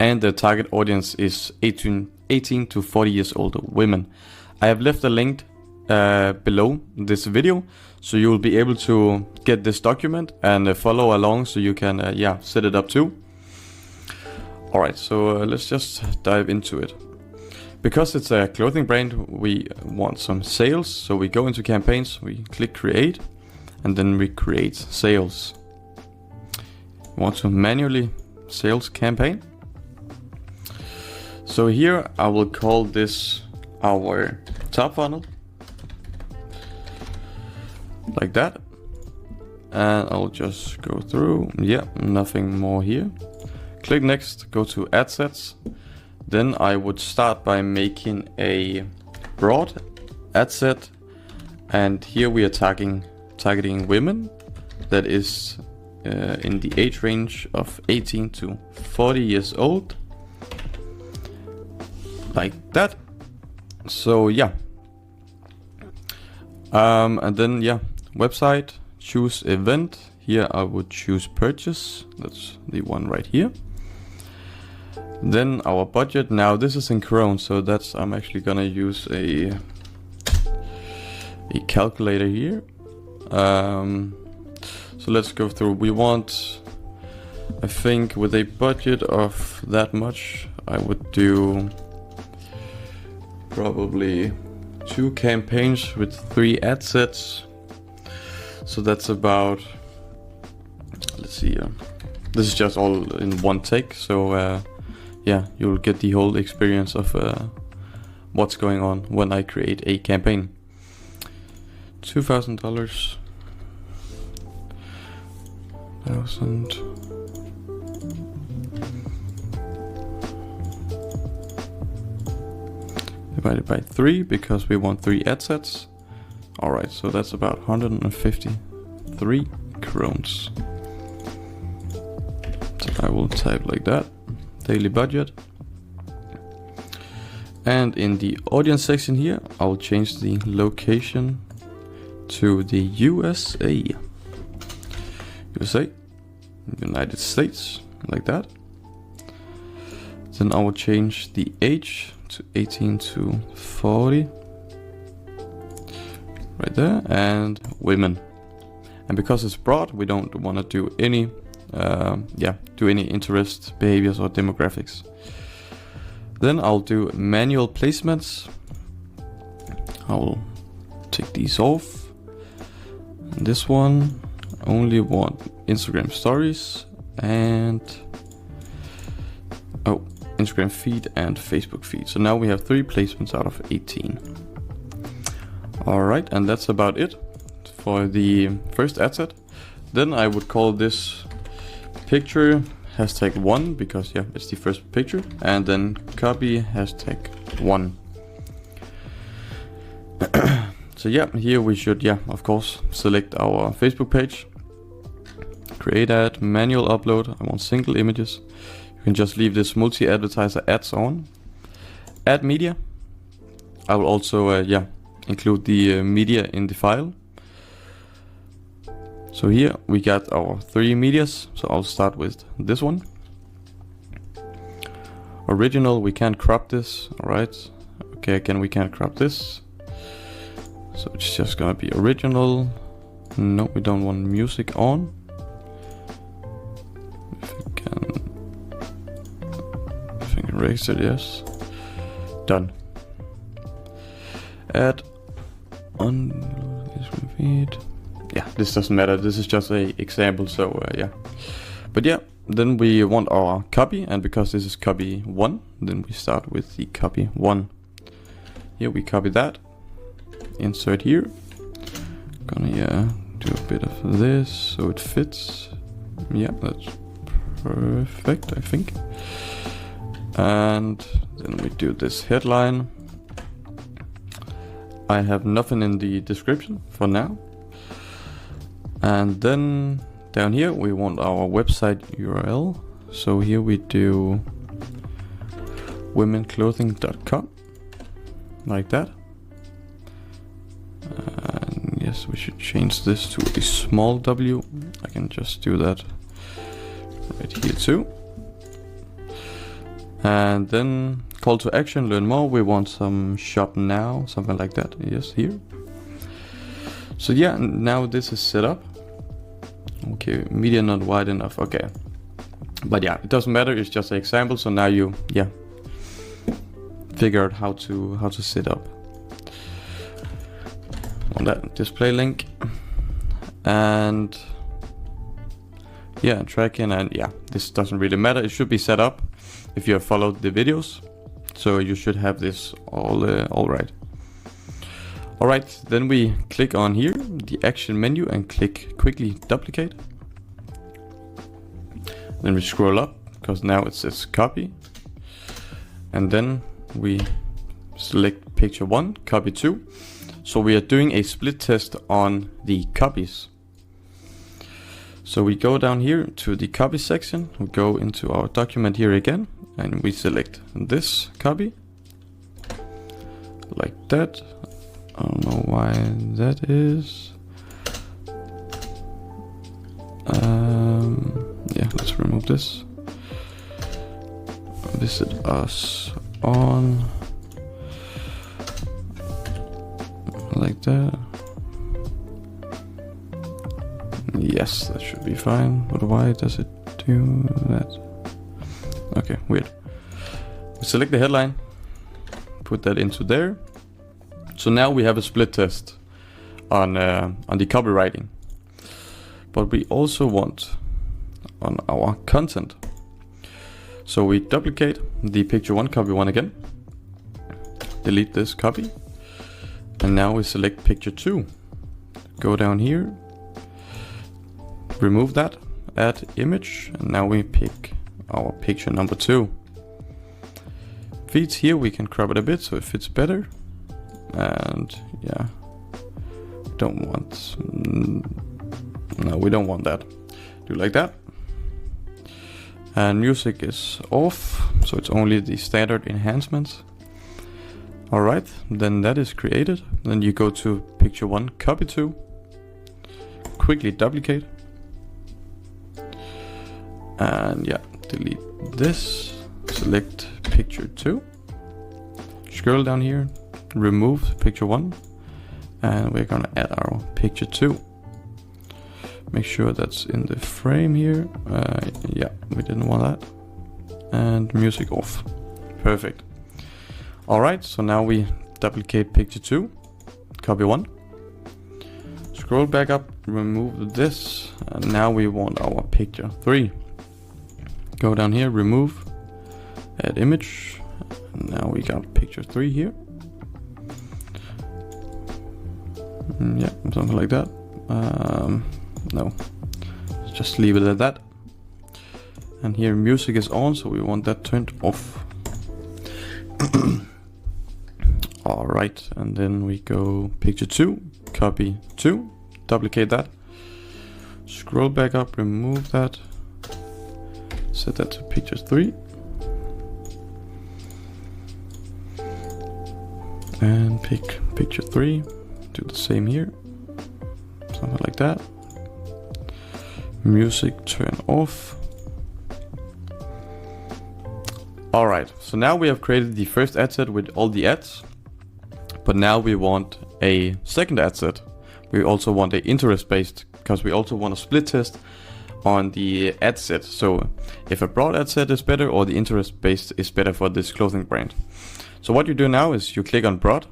And the target audience is 18 to 40 years old women. I have left a link below this video, so you will be able to get this document and follow along, so you can set it up too. Alright, so let's just dive into it. Because it's a clothing brand, we want some sales, so we go into campaigns, we click create, and then we create sales. We want to manually sales campaign. So here I will call this our top funnel, like that, and I'll just go through. Yeah, nothing more here. Click next, go to ad sets. Then I would start by making a broad ad set, and here we are targeting women that is in the age range of 18 to 40 years old, like that. So yeah, and then website, choose event. Here I would choose purchase. That's the one right here. Then our budget. Now this is in Chrome, so I'm actually gonna use a calculator here. So let's go through. We want, I think with a budget of that much, I would do probably 2 campaigns with 3 ad sets. So that's about, let's see, this is just all in one take, so you'll get the whole experience of what's going on when I create a campaign. $2,000, 1,000. Divided by 3, because we want 3 ad sets. Alright, so that's about 153 crowns. So I will type like that. Daily budget. And in the audience section here, I'll change the location to the USA, United States, like that. Then I will change the age to 18 to 40, right there, and women. And because it's broad, we don't want to do any interest, behaviors, or demographics. Then I'll do manual placements. I'll take these off. And this one, I only want Instagram stories and Instagram feed and Facebook feed. So now we have 3 placements out of 18. Alright, and that's about it for the first ad set. Then I would call this picture #1 because it's the first picture, and then copy #1. So here we should of course select our Facebook page, create ad, manual upload. I want single images. You can just leave this multi-advertiser ads on. Add media. I will also include the media in the file. So here we got our 3 medias. So I'll start with this one. Original, we can't crop this. Alright. Okay, again we can't crop this. So it's just gonna be original. No, we don't want music on. If we can erase it, yes. Done. Add on this feed. Yeah, this doesn't matter. This is just a example. So yeah. But yeah, then we want our copy, and because this is copy 1, then we start with the copy 1. Here we copy that. Insert here. Gonna do a bit of this so it fits. Yeah, that's perfect, I think. And then we do this headline. I have nothing in the description for now. And then down here we want our website URL. So here we do womenclothing.com, like that. And yes, we should change this to a small w. I can just do that right here too. And then call to action, learn more. We want some shop now, something like that. Yes, here. So yeah, now this is set up. Okay, media not wide enough. Okay, but yeah, it doesn't matter. It's just an example. So now you figure out how to set up on that display link. And yeah, tracking, and yeah, this doesn't really matter. It should be set up if you have followed the videos. So you should have this all right. All right, then we click on here, the action menu, and click quickly duplicate. Then we scroll up, because now it says copy. And then we select picture 1, copy 2. So we are doing a split test on the copies. So we go down here to the copy section, we go into our document here again, and we select this copy, like that. I don't know why that is. Yeah, let's remove this. Visit us on, like that. Yes, that should be fine. But why does it do that? Okay, weird. Select the headline, put that into there. So now we have a split test on the copywriting, but we also want on our content. So we duplicate the picture 1, copy 1 again, delete this copy, and now we select picture 2. Go down here, remove that, add image, and now we pick our picture number 2. Feeds here, we can crop it a bit so it fits better. And yeah, don't want, no, we don't want that. Do like that. And music is off, so it's only the standard enhancements. All right, then that is created. Then you go to picture 1, copy 2, quickly duplicate, and yeah, delete this, select picture 2, scroll down here, remove picture 1, and we're gonna add our picture 2. Make sure that's in the frame here. Yeah, we didn't want that. And music off. Perfect. All right, so now we duplicate picture 2, copy 1, scroll back up, remove this, and now we want our picture 3. Go down here, remove, add image, and now we got picture 3 here. Yeah, something like that. No, just leave it at that. And here music is on, so we want that turned off. All right, and then we go picture 2, copy 2, duplicate that, scroll back up, remove that, Set that to picture 3. And pick picture 3. Do the same here. Something like that. Music turn off. Alright, so now we have created the first ad set with all the ads. But now we want a second ad set. We also want a interest based, because we also want a split test on the ad set. So if a broad ad set is better or the interest based is better for this clothing brand. So what you do now is you click on broad,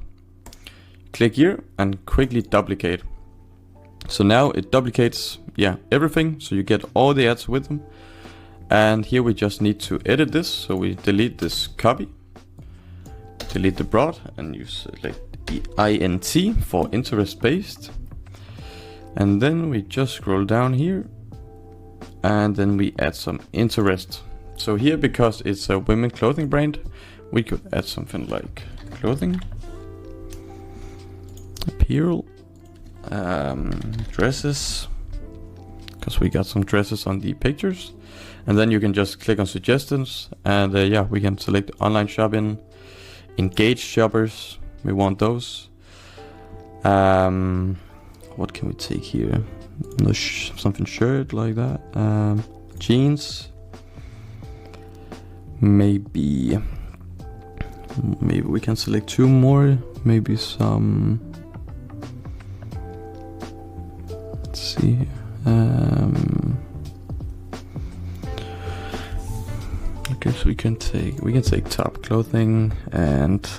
click here and quickly duplicate. So now it duplicates, everything. So you get all the ads with them. And here we just need to edit this. So we delete this copy, delete the broad, and you select the INT for interest based. And then we just scroll down here and then we add some interest. So here, because it's a women clothing brand, we could add something like clothing, apparel, dresses, because we got some dresses on the pictures. And then you can just click on suggestions and we can select online shopping, engaged shoppers. We want those. What can we take here? No something shirt like that. Jeans. Maybe we can select 2 more. Maybe some. Let's see. Okay, so we can take top clothing and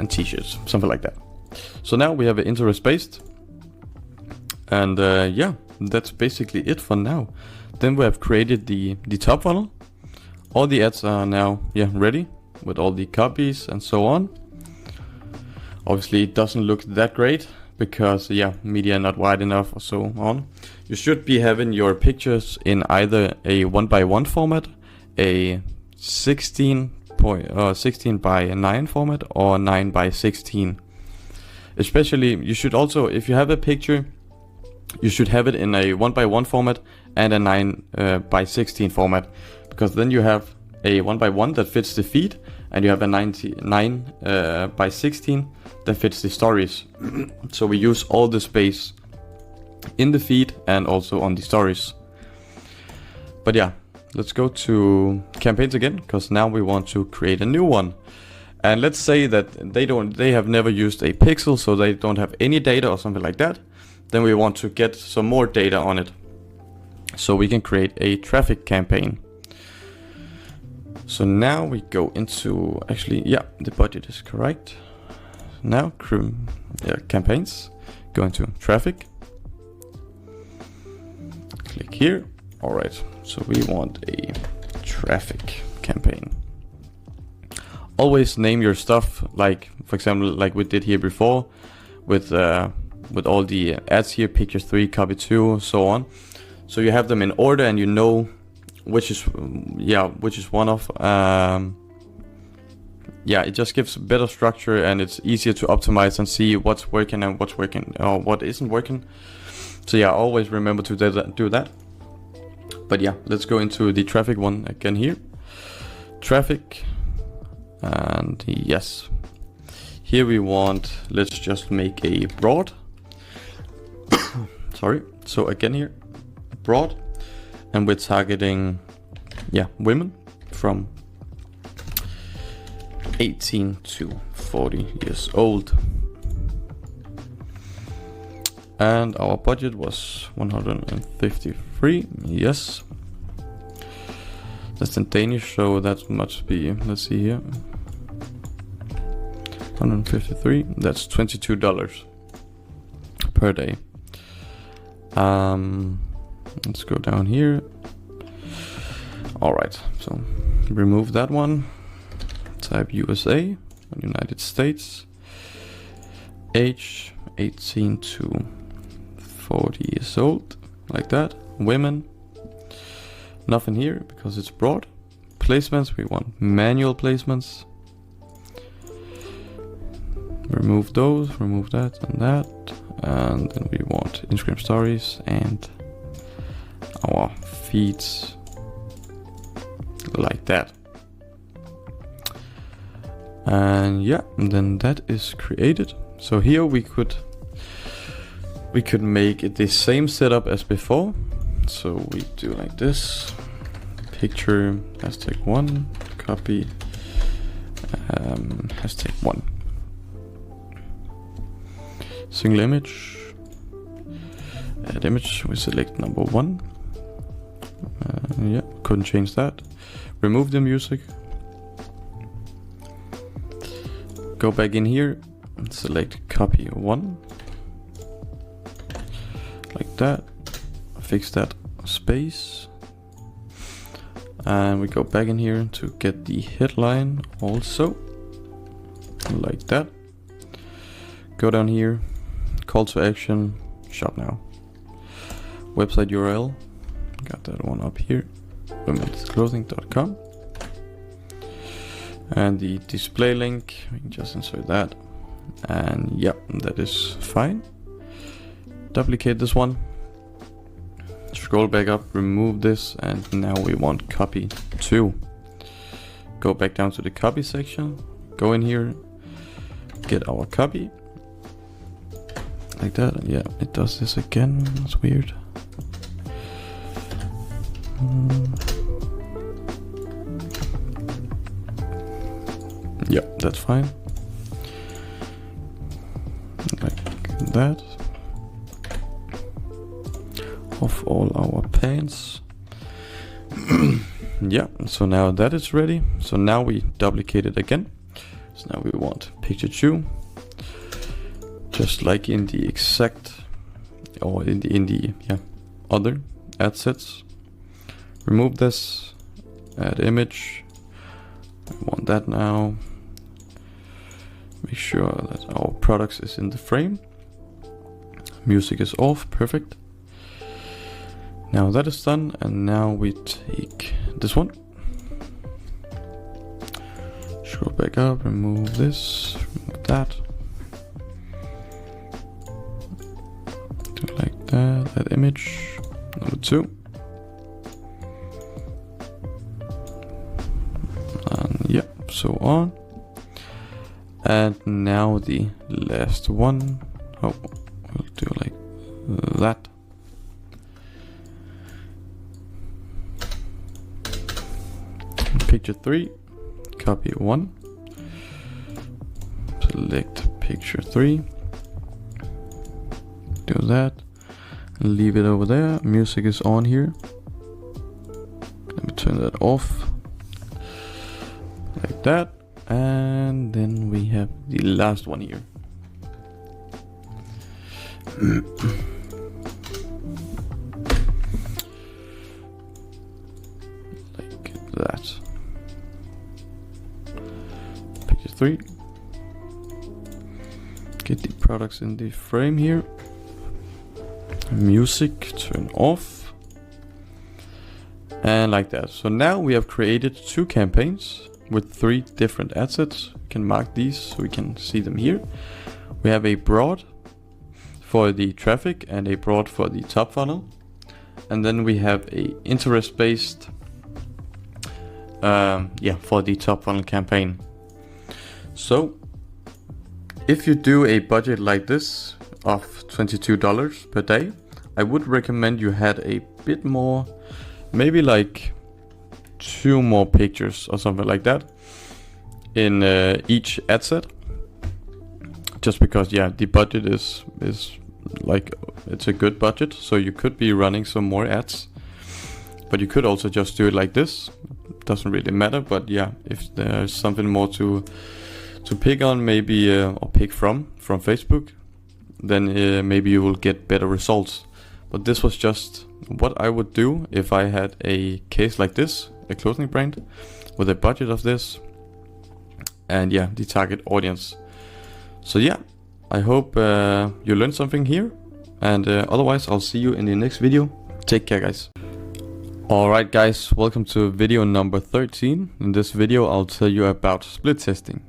t-shirts, something like that. So now we have an interest based, and that's basically it for now. Then we have created the top funnel. All the ads are now ready with all the copies and so on. Obviously it doesn't look that great because media not wide enough or so on. You should be having your pictures in either a 1:1 format, a 16 by 9 format, or 9:16. Especially, you should also, if you have a picture, you should have it in a 1:1 format and a 9:16 format, because then you have a 1:1 that fits the feed, and you have a 9:16 that fits the stories. So we use all the space in the feed and also on the stories. But let's go to campaigns again, because now we want to create a new one. And let's say that they have never used a pixel, so they don't have any data or something like that. Then we want to get some more data on it, so we can create a traffic campaign. So now we go into, the budget is correct. Now campaigns, go into traffic, click here. All right, so we want a traffic campaign. Always name your stuff, like for example, like we did here before with all the ads here, picture 3, copy 2, so on. So you have them in order and you know which is one of. It just gives better structure and it's easier to optimize and see what's working and what's working or what isn't working. So always remember to do that. But let's go into the traffic one again here. Traffic, and yes, here we want, let's just make a broad. Sorry. So again here, broad, and we're targeting women from 18 to 40 years old. And our budget was 153. Yes, that's in Danish, so that must be, let's see here, 153. That's $22 per day. Let's go down here. All right, so remove that one. Type USA, United States. Age 18 to 40 years old, like that. Women, nothing here because it's broad. Placements, we want manual placements. remove those, remove that and that, and then we want Instagram stories and our feeds like that. And yeah, and then that is created. So here we could make it the same setup as before. So we do like this: picture #1, copy #1, single image, add image. We select number 1. Yeah, couldn't change that. Remove the music. Go back in here and select copy 1, like that. Fix that space, and we go back in here to get the headline also, like that. Go down here, call to action, shop now. Website URL, got that one up here, women'sclothing.com. And the display link, we can just insert that. And yeah, that is fine. Duplicate this one. Scroll back up, remove this, and now we want copy 2. Go back down to the copy section, go in here, get our copy. Like that. Yeah, it does this again, it's weird. Yeah, that's fine. Like that. Of all our pants. Yeah, so now that is ready. So now we duplicate it again. So now we want picture 2. Just like in the exact, or in the other ad sets. Remove this, add image. I want that now. Make sure that our products is in the frame. Music is off, perfect. Now that is done, and now we take this one. Scroll back up, remove this, remove that. Do it like that, add image, number 2. And yeah, so on. And now the last one. Oh, we'll do like that. Picture 3, copy 1, select picture 3, do that, and leave it over there. Music is on here. Let me turn that off, like that, and then we have the last one here. Like that. 3. Get the products in the frame here. Music, turn off. And like that. So now we have created 2 campaigns with 3 different assets. We can mark these so we can see them here. We have a broad for the traffic and a broad for the top funnel. And then we have a interest based for the top funnel campaign. So if you do a budget like this of $22 per day, I would recommend you had a bit more, maybe like 2 more pictures or something like that in each ad set. Just because the budget is like, it's a good budget, so you could be running some more ads, but you could also just do it like this. Doesn't really matter, but yeah, if there's something more to pick on, maybe or pick from Facebook, then maybe you will get better results. But this was just what I would do if I had a case like this, a clothing brand with a budget of this, and the target audience. So I hope you learned something here, and otherwise I'll see you in the next video. Take care, guys. Alright guys, welcome to video number 13. In this video I'll tell you about split testing.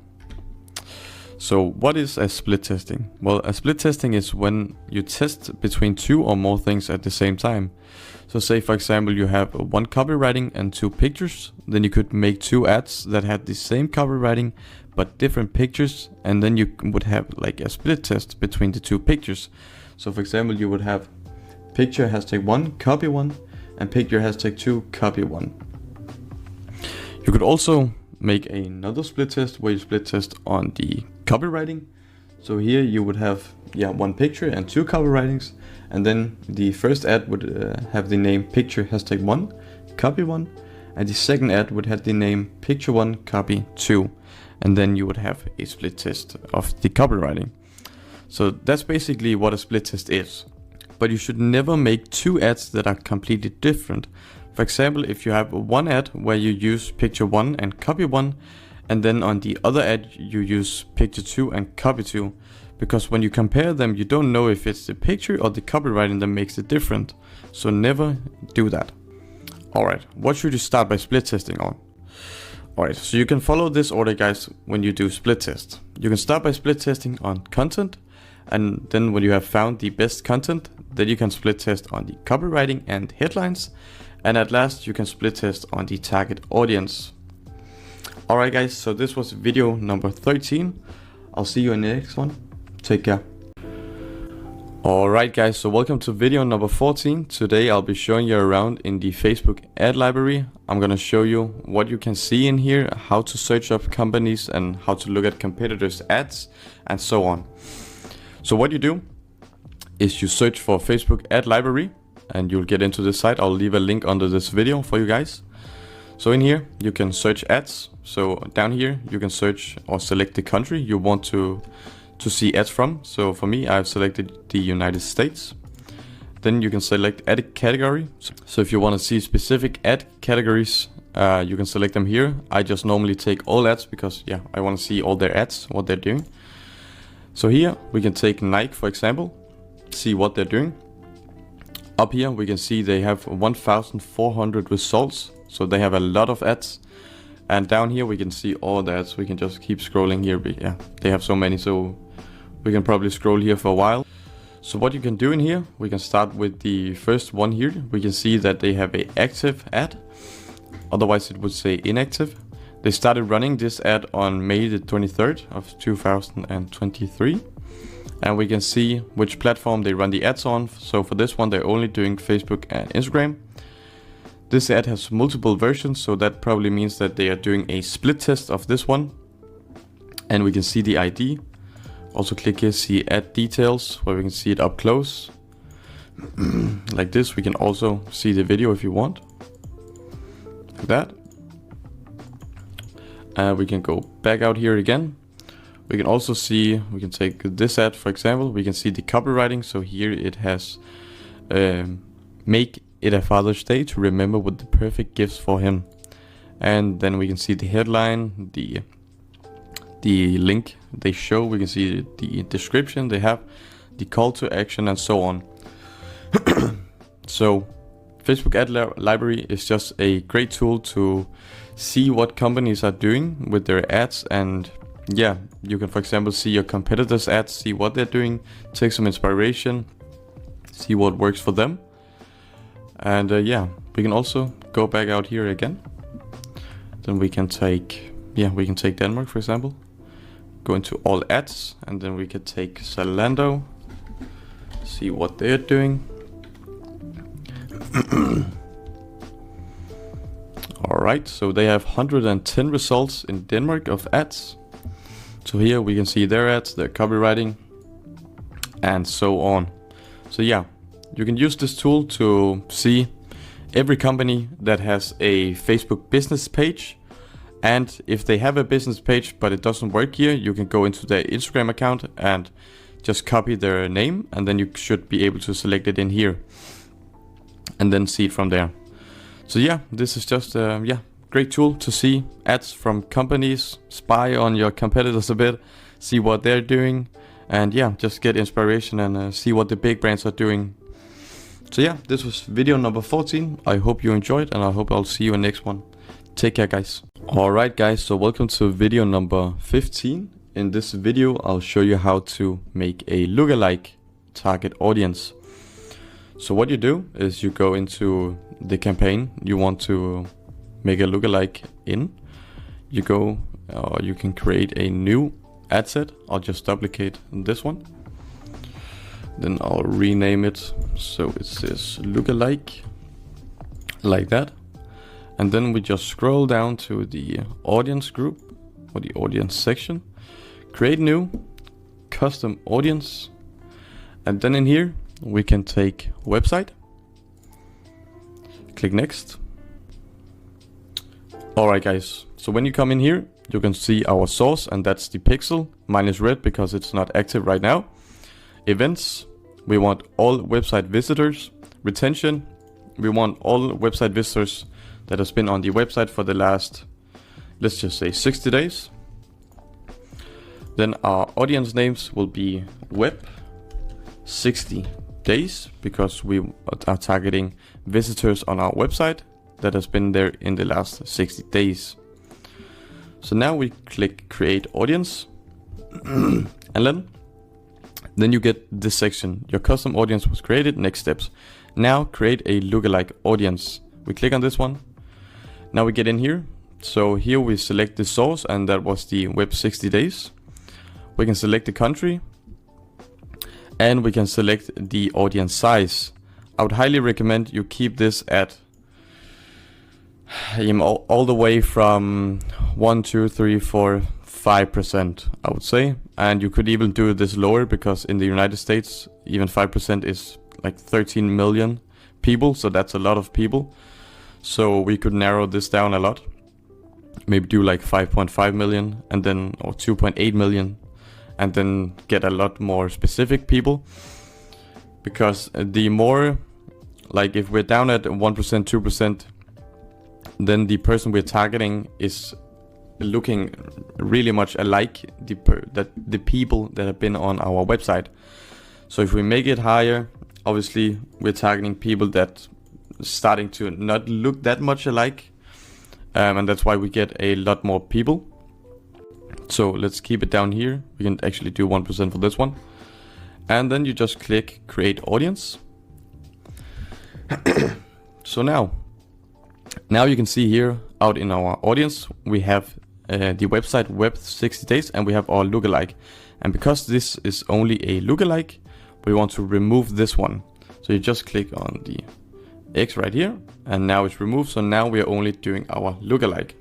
So what is a split testing? Well, a split testing is when you test between two or more things at the same time. So say for example you have one copywriting and two pictures, then you could make two ads that had the same copywriting but different pictures, and then you would have like a split test between the two pictures. So for example you would have picture #1 copy 1 and picture #2 copy 1. You could also make another split test where you split test on the copywriting. So here you would have one picture and two copywritings, and then the first ad would have the name picture #1 copy 1, and the second ad would have the name picture 1 copy 2, and then you would have a split test of the copywriting. So that's basically what a split test is. But you should never make two ads that are completely different. For example, if you have one ad where you use picture 1 and copy 1, and then on the other ad you use picture 2 and copy 2, because when you compare them you don't know if it's the picture or the copywriting that makes it different. So never do that. Alright, what should you start by split testing on? Alright, so you can follow this order, guys, when you do split tests. You can start by split testing on content, and then when you have found the best content, then you can split test on the copywriting and headlines, and at last you can split test on the target audience. Alright guys, so this was video number 13. I'll see you in the next one. Take care. Alright guys, so welcome to video number 14. Today I'll be showing you around in the Facebook ad library. I'm gonna show you what you can see in here, how to search up companies and how to look at competitors' ads and so on. So what you do is you search for Facebook ad library and you'll get into this site. I'll leave a link under this video for you guys. So in here you can search ads. So down here you can search or select the country you want to see ads from. So for me, I've selected the United States. Then you can select ad category. So if you want to see specific ad categories, you can select them here. I just normally take all ads because I want to see all their ads, what they're doing. So here we can take Nike, for example, see what they're doing. Up here we can see they have 1,400 results, so they have a lot of ads. And down here we can see all the ads. We can just keep scrolling here, but they have so many, so we can probably scroll here for a while. So what you can do in here, we can start with the first one here. We can see that they have an active ad, otherwise it would say inactive. They started running this ad on May the 23rd of 2023. And we can see which platform they run the ads on. So for this one, they're only doing Facebook and Instagram. This ad has multiple versions, so that probably means that they are doing a split test of this one. And we can see the ID. Also click here, see ad details, where we can see it up close. Like this. We can also see the video if you want. Like that. We can go back out here again. We can also see, we can take this ad for example, we can see the copywriting. So here it has make it a Father's Day to remember with the perfect gifts for him. And then we can see the headline, the link they show, we can see the description they have, the call to action and so on. So Facebook ad library is just a great tool to see what companies are doing with their ads, and you can for example see your competitors' ads, see what they're doing, take some inspiration, see what works for them. And we can also go back out here again. Then we can take Denmark for example, go into all ads, and then we can take Zalando, see what they're doing. Alright, so they have 110 results in Denmark of ads. So here we can see their ads, their copywriting, and so on. So you can use this tool to see every company that has a Facebook business page. And if they have a business page but it doesn't work here, you can go into their Instagram account and just copy their name, and then you should be able to select it in here and then see it from there. So this is just a great tool to see ads from companies, spy on your competitors a bit, see what they're doing, and just get inspiration and see what the big brands are doing. So this was video number 14. I hope you enjoyed, and I hope I'll see you in the next one. Take care, guys. Alright guys, so welcome to video number 15. in this video I'll show you how to make a lookalike target audience. So what you do is you go into the campaign you want to make a lookalike in. You go, you can create a new ad set. I'll just duplicate this one. Then I'll rename it so it says lookalike, like that. And then we just scroll down to the audience group or the audience section, create new, custom audience. And then in here, we can take website, click next. Alright guys, so when you come in here, you can see our source, and that's the pixel. Mine is red because it's not active right now. Events, we want all website visitors. Retention, we want all website visitors that has been on the website for the last, let's just say 60 days. Then our audience names will be web 60 days because we are targeting visitors on our website that has been there in the last 60 days. So now we click create audience and then you get this section. Your custom audience was created. Next steps. Now create a lookalike audience. We click on this one. Now we get in here. So here we select the source, and that was the web 60 days. We can select the country and we can select the audience size. I would highly recommend you keep this at all the way from 1, 2, 3, 4, 5%, I would say. And you could even do this lower because in the United States, even 5% is like 13 million people. So that's a lot of people. So we could narrow this down a lot. Maybe do like 5.5 million and then, or 2.8 million, and then get a lot more specific people. Because the more, like if we're down at 1%, 2%, then the person we're targeting is looking really much alike the people that have been on our website. So if we make it higher, obviously we're targeting people that starting to not look that much alike, and that's why we get a lot more people. So let's keep it down here. We can actually do 1% for this one, and then you just click create audience. So now you can see here out in our audience we have the website web 60 days and we have our lookalike. And because this is only a lookalike, we want to remove this one. So you just click on the X right here and now it's removed. So now we are only doing our lookalike.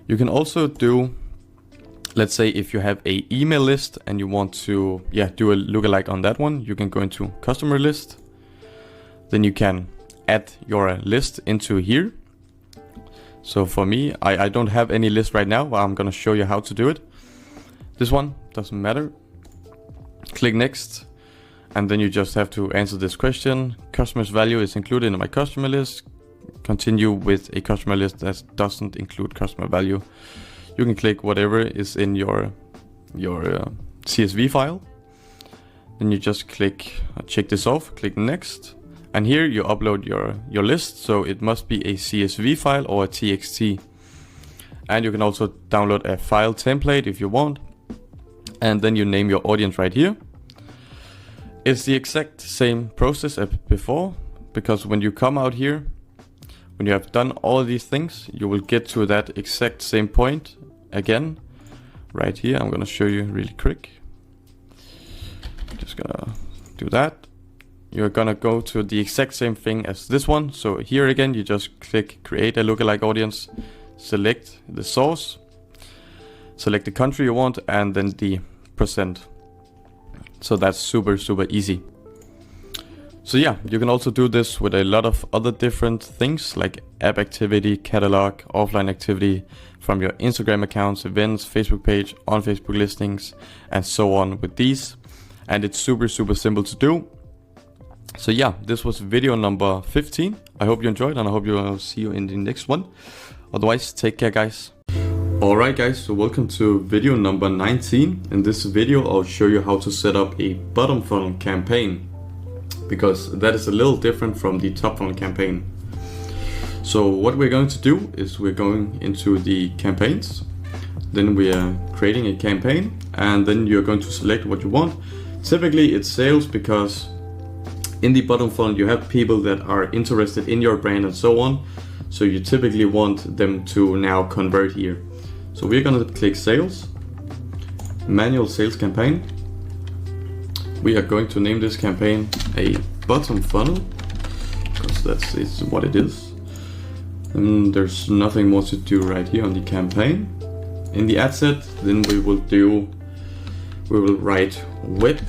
You can also do, let's say if you have a email list and you want to do a lookalike on that one, you can go into customer list. Then you can add your list into here. So for me, I don't have any list right now, but I'm gonna show you how to do it. This one doesn't matter. Click next, and then you just have to answer this question. Customer's value is included in my customer list. Continue with a customer list that doesn't include customer value. You can click whatever is in your CSV file. Then you just click, check this off, click next. And here you upload your list, so it must be a CSV file or a TXT. And you can also download a file template if you want. And then you name your audience right here. It's the exact same process as before, because when you come out here, when you have done all these things, you will get to that exact same point again, right here. I'm gonna show you really quick. Just gonna do that. You're gonna go to the exact same thing as this one. So here again, you just click create a lookalike audience, select the source, select the country you want, and then the percent. So that's super easy. So yeah, you can also do this with a lot of other different things like app activity, catalog, offline activity from your Instagram accounts, events, Facebook page, on Facebook listings, and so on with these. And it's super simple to do. So yeah, this was video number 15. I hope you enjoyed, and I hope you'll see you in the next one. Otherwise, take care, guys. Alright guys, so welcome to video number 19. In this video, I'll show you how to set up a bottom funnel campaign, because that is a little different from the top funnel campaign. So what we're going to do is we're going into the campaigns. then we are creating a campaign, and then you're going to select what you want. Typically it's sales, because in the bottom funnel you have people that are interested in your brand and so on. So you typically want them to now convert here. So we're gonna click sales, manual sales campaign. We are going to name this campaign a bottom funnel, because it's what it is. And there's nothing more to do right here on the campaign. In the ad set, then we will write web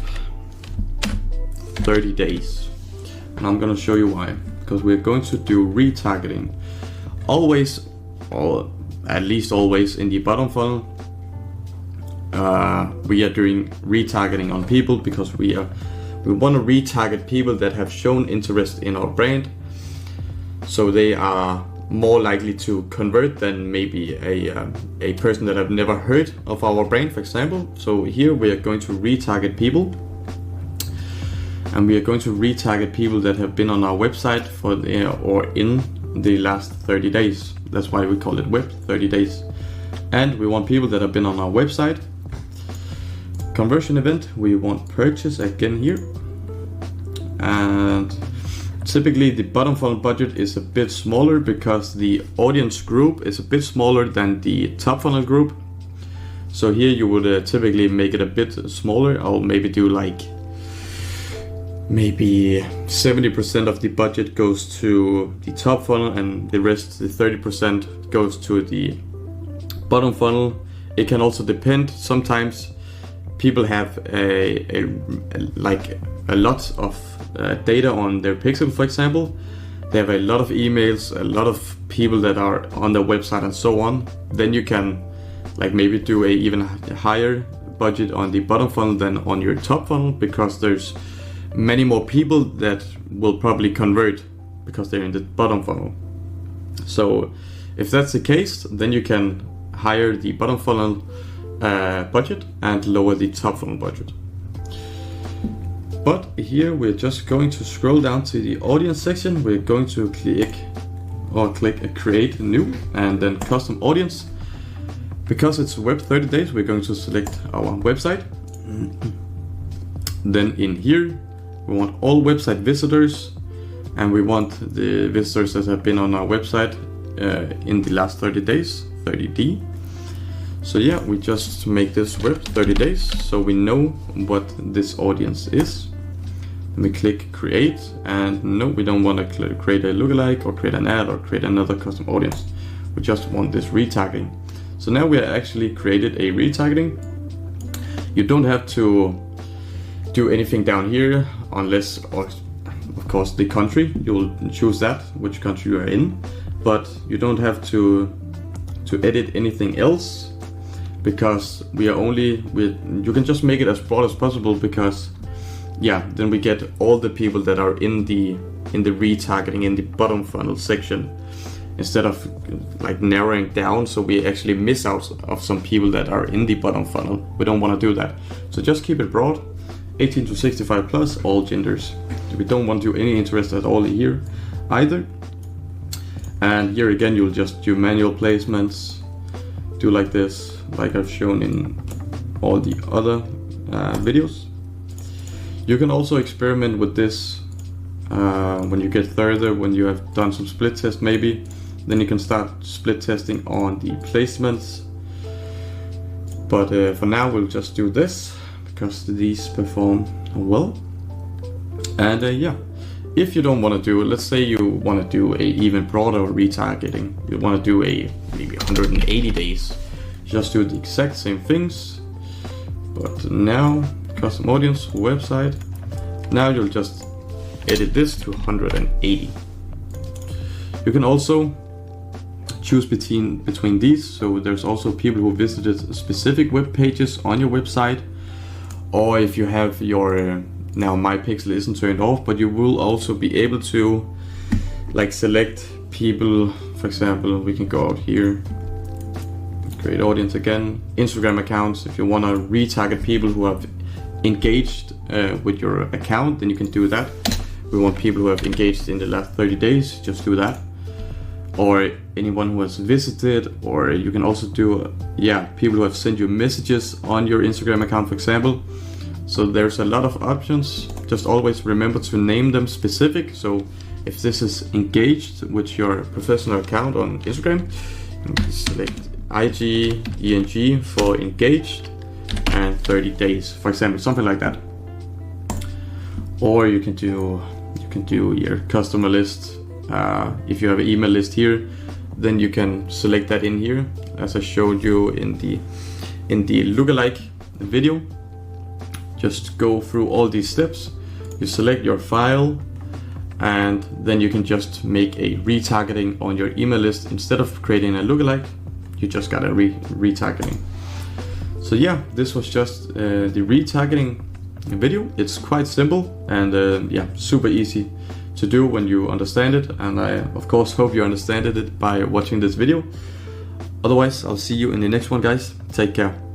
30 days. And I'm gonna show you why. Because we're going to do retargeting. Always, or at least always, in the bottom funnel, we are doing retargeting on people, because we want to retarget people that have shown interest in our brand, so they are more likely to convert than maybe a person that have never heard of our brand, for example. So here we are going to retarget people, and we are going to retarget people that have been on our website or in the last 30 days. That's why we call it web 30 days. And we want people that have been on our website. Conversion event, we want purchase again here. And typically the bottom funnel budget is a bit smaller, because the audience group is a bit smaller than the top funnel group. So here you would typically make it a bit smaller. I'll maybe do like maybe 70% of the budget goes to the top funnel, and the rest, the 30%, goes to the bottom funnel. It can also depend. Sometimes people have a lot of data on their pixel, for example. They have a lot of emails, a lot of people that are on their website and so on. Then you can like maybe do a even higher budget on the bottom funnel than on your top funnel, because there's many more people that will probably convert because they're in the bottom funnel. So if that's the case, then you can higher the bottom funnel budget and lower the top funnel budget. But here we're just going to scroll down to the audience section. We're going to click create new, and then custom audience. Because it's web 30 days, we're going to select our website. Then in here we want all website visitors, and we want the visitors that have been on our website in the last 30 days, 30D. So yeah, we just make this web 30 days so we know what this audience is. Then we click create, and no, we don't want to create a lookalike or create an ad or create another custom audience. We just want this retargeting. So now we have actually created a retargeting. You don't have to do anything down here unless, of course, the country. You'll choose that, which country you are in, but you don't have to edit anything else, because you can just make it as broad as possible, because yeah, then we get all the people that are in the retargeting in the bottom funnel section, instead of like narrowing down, so we actually miss out of some people that are in the bottom funnel. We don't want to do that. So just keep it broad, 18 to 65 plus, all genders. We don't want to do any interest at all here either. And here again, you'll just do manual placements, do like this, like I've shown in all the other videos. You can also experiment with this when you get further, when you have done some split test maybe, then you can start split testing on the placements. But for now we'll just do this, because these perform well. And yeah, if you don't want to do, let's say you want to do a even broader retargeting, you want to do a maybe 180 days, just do the exact same things, but now custom audience website. Now you'll just edit this to 180. You can also choose between these, so there's also people who visited specific web pages on your website, or if you have your now my pixel isn't turned off, but you will also be able to like select people. For example, we can go out here, create audience again, Instagram accounts. If you want to retarget people who have engaged with your account, then you can do that. We want people who have engaged in the last 30 days, just do that. or anyone who has visited, or you can also do people who have sent you messages on your Instagram account, for example. So there's a lot of options. Just always remember to name them specific. So if this is engaged with your professional account on Instagram, you can select ENG for engaged and 30 days, for example, something like that. Or you can do your customer list. If you have an email list here, then you can select that in here, as I showed you in the lookalike video. Just go through all these steps. You select your file, and then you can just make a retargeting on your email list. Instead of creating a lookalike, you just got a retargeting. So yeah, this was just the retargeting video. It's quite simple and super easy to do when you understand it, and I of course hope you understand it by watching this video. Otherwise, I'll see you in the next one, guys. Take care.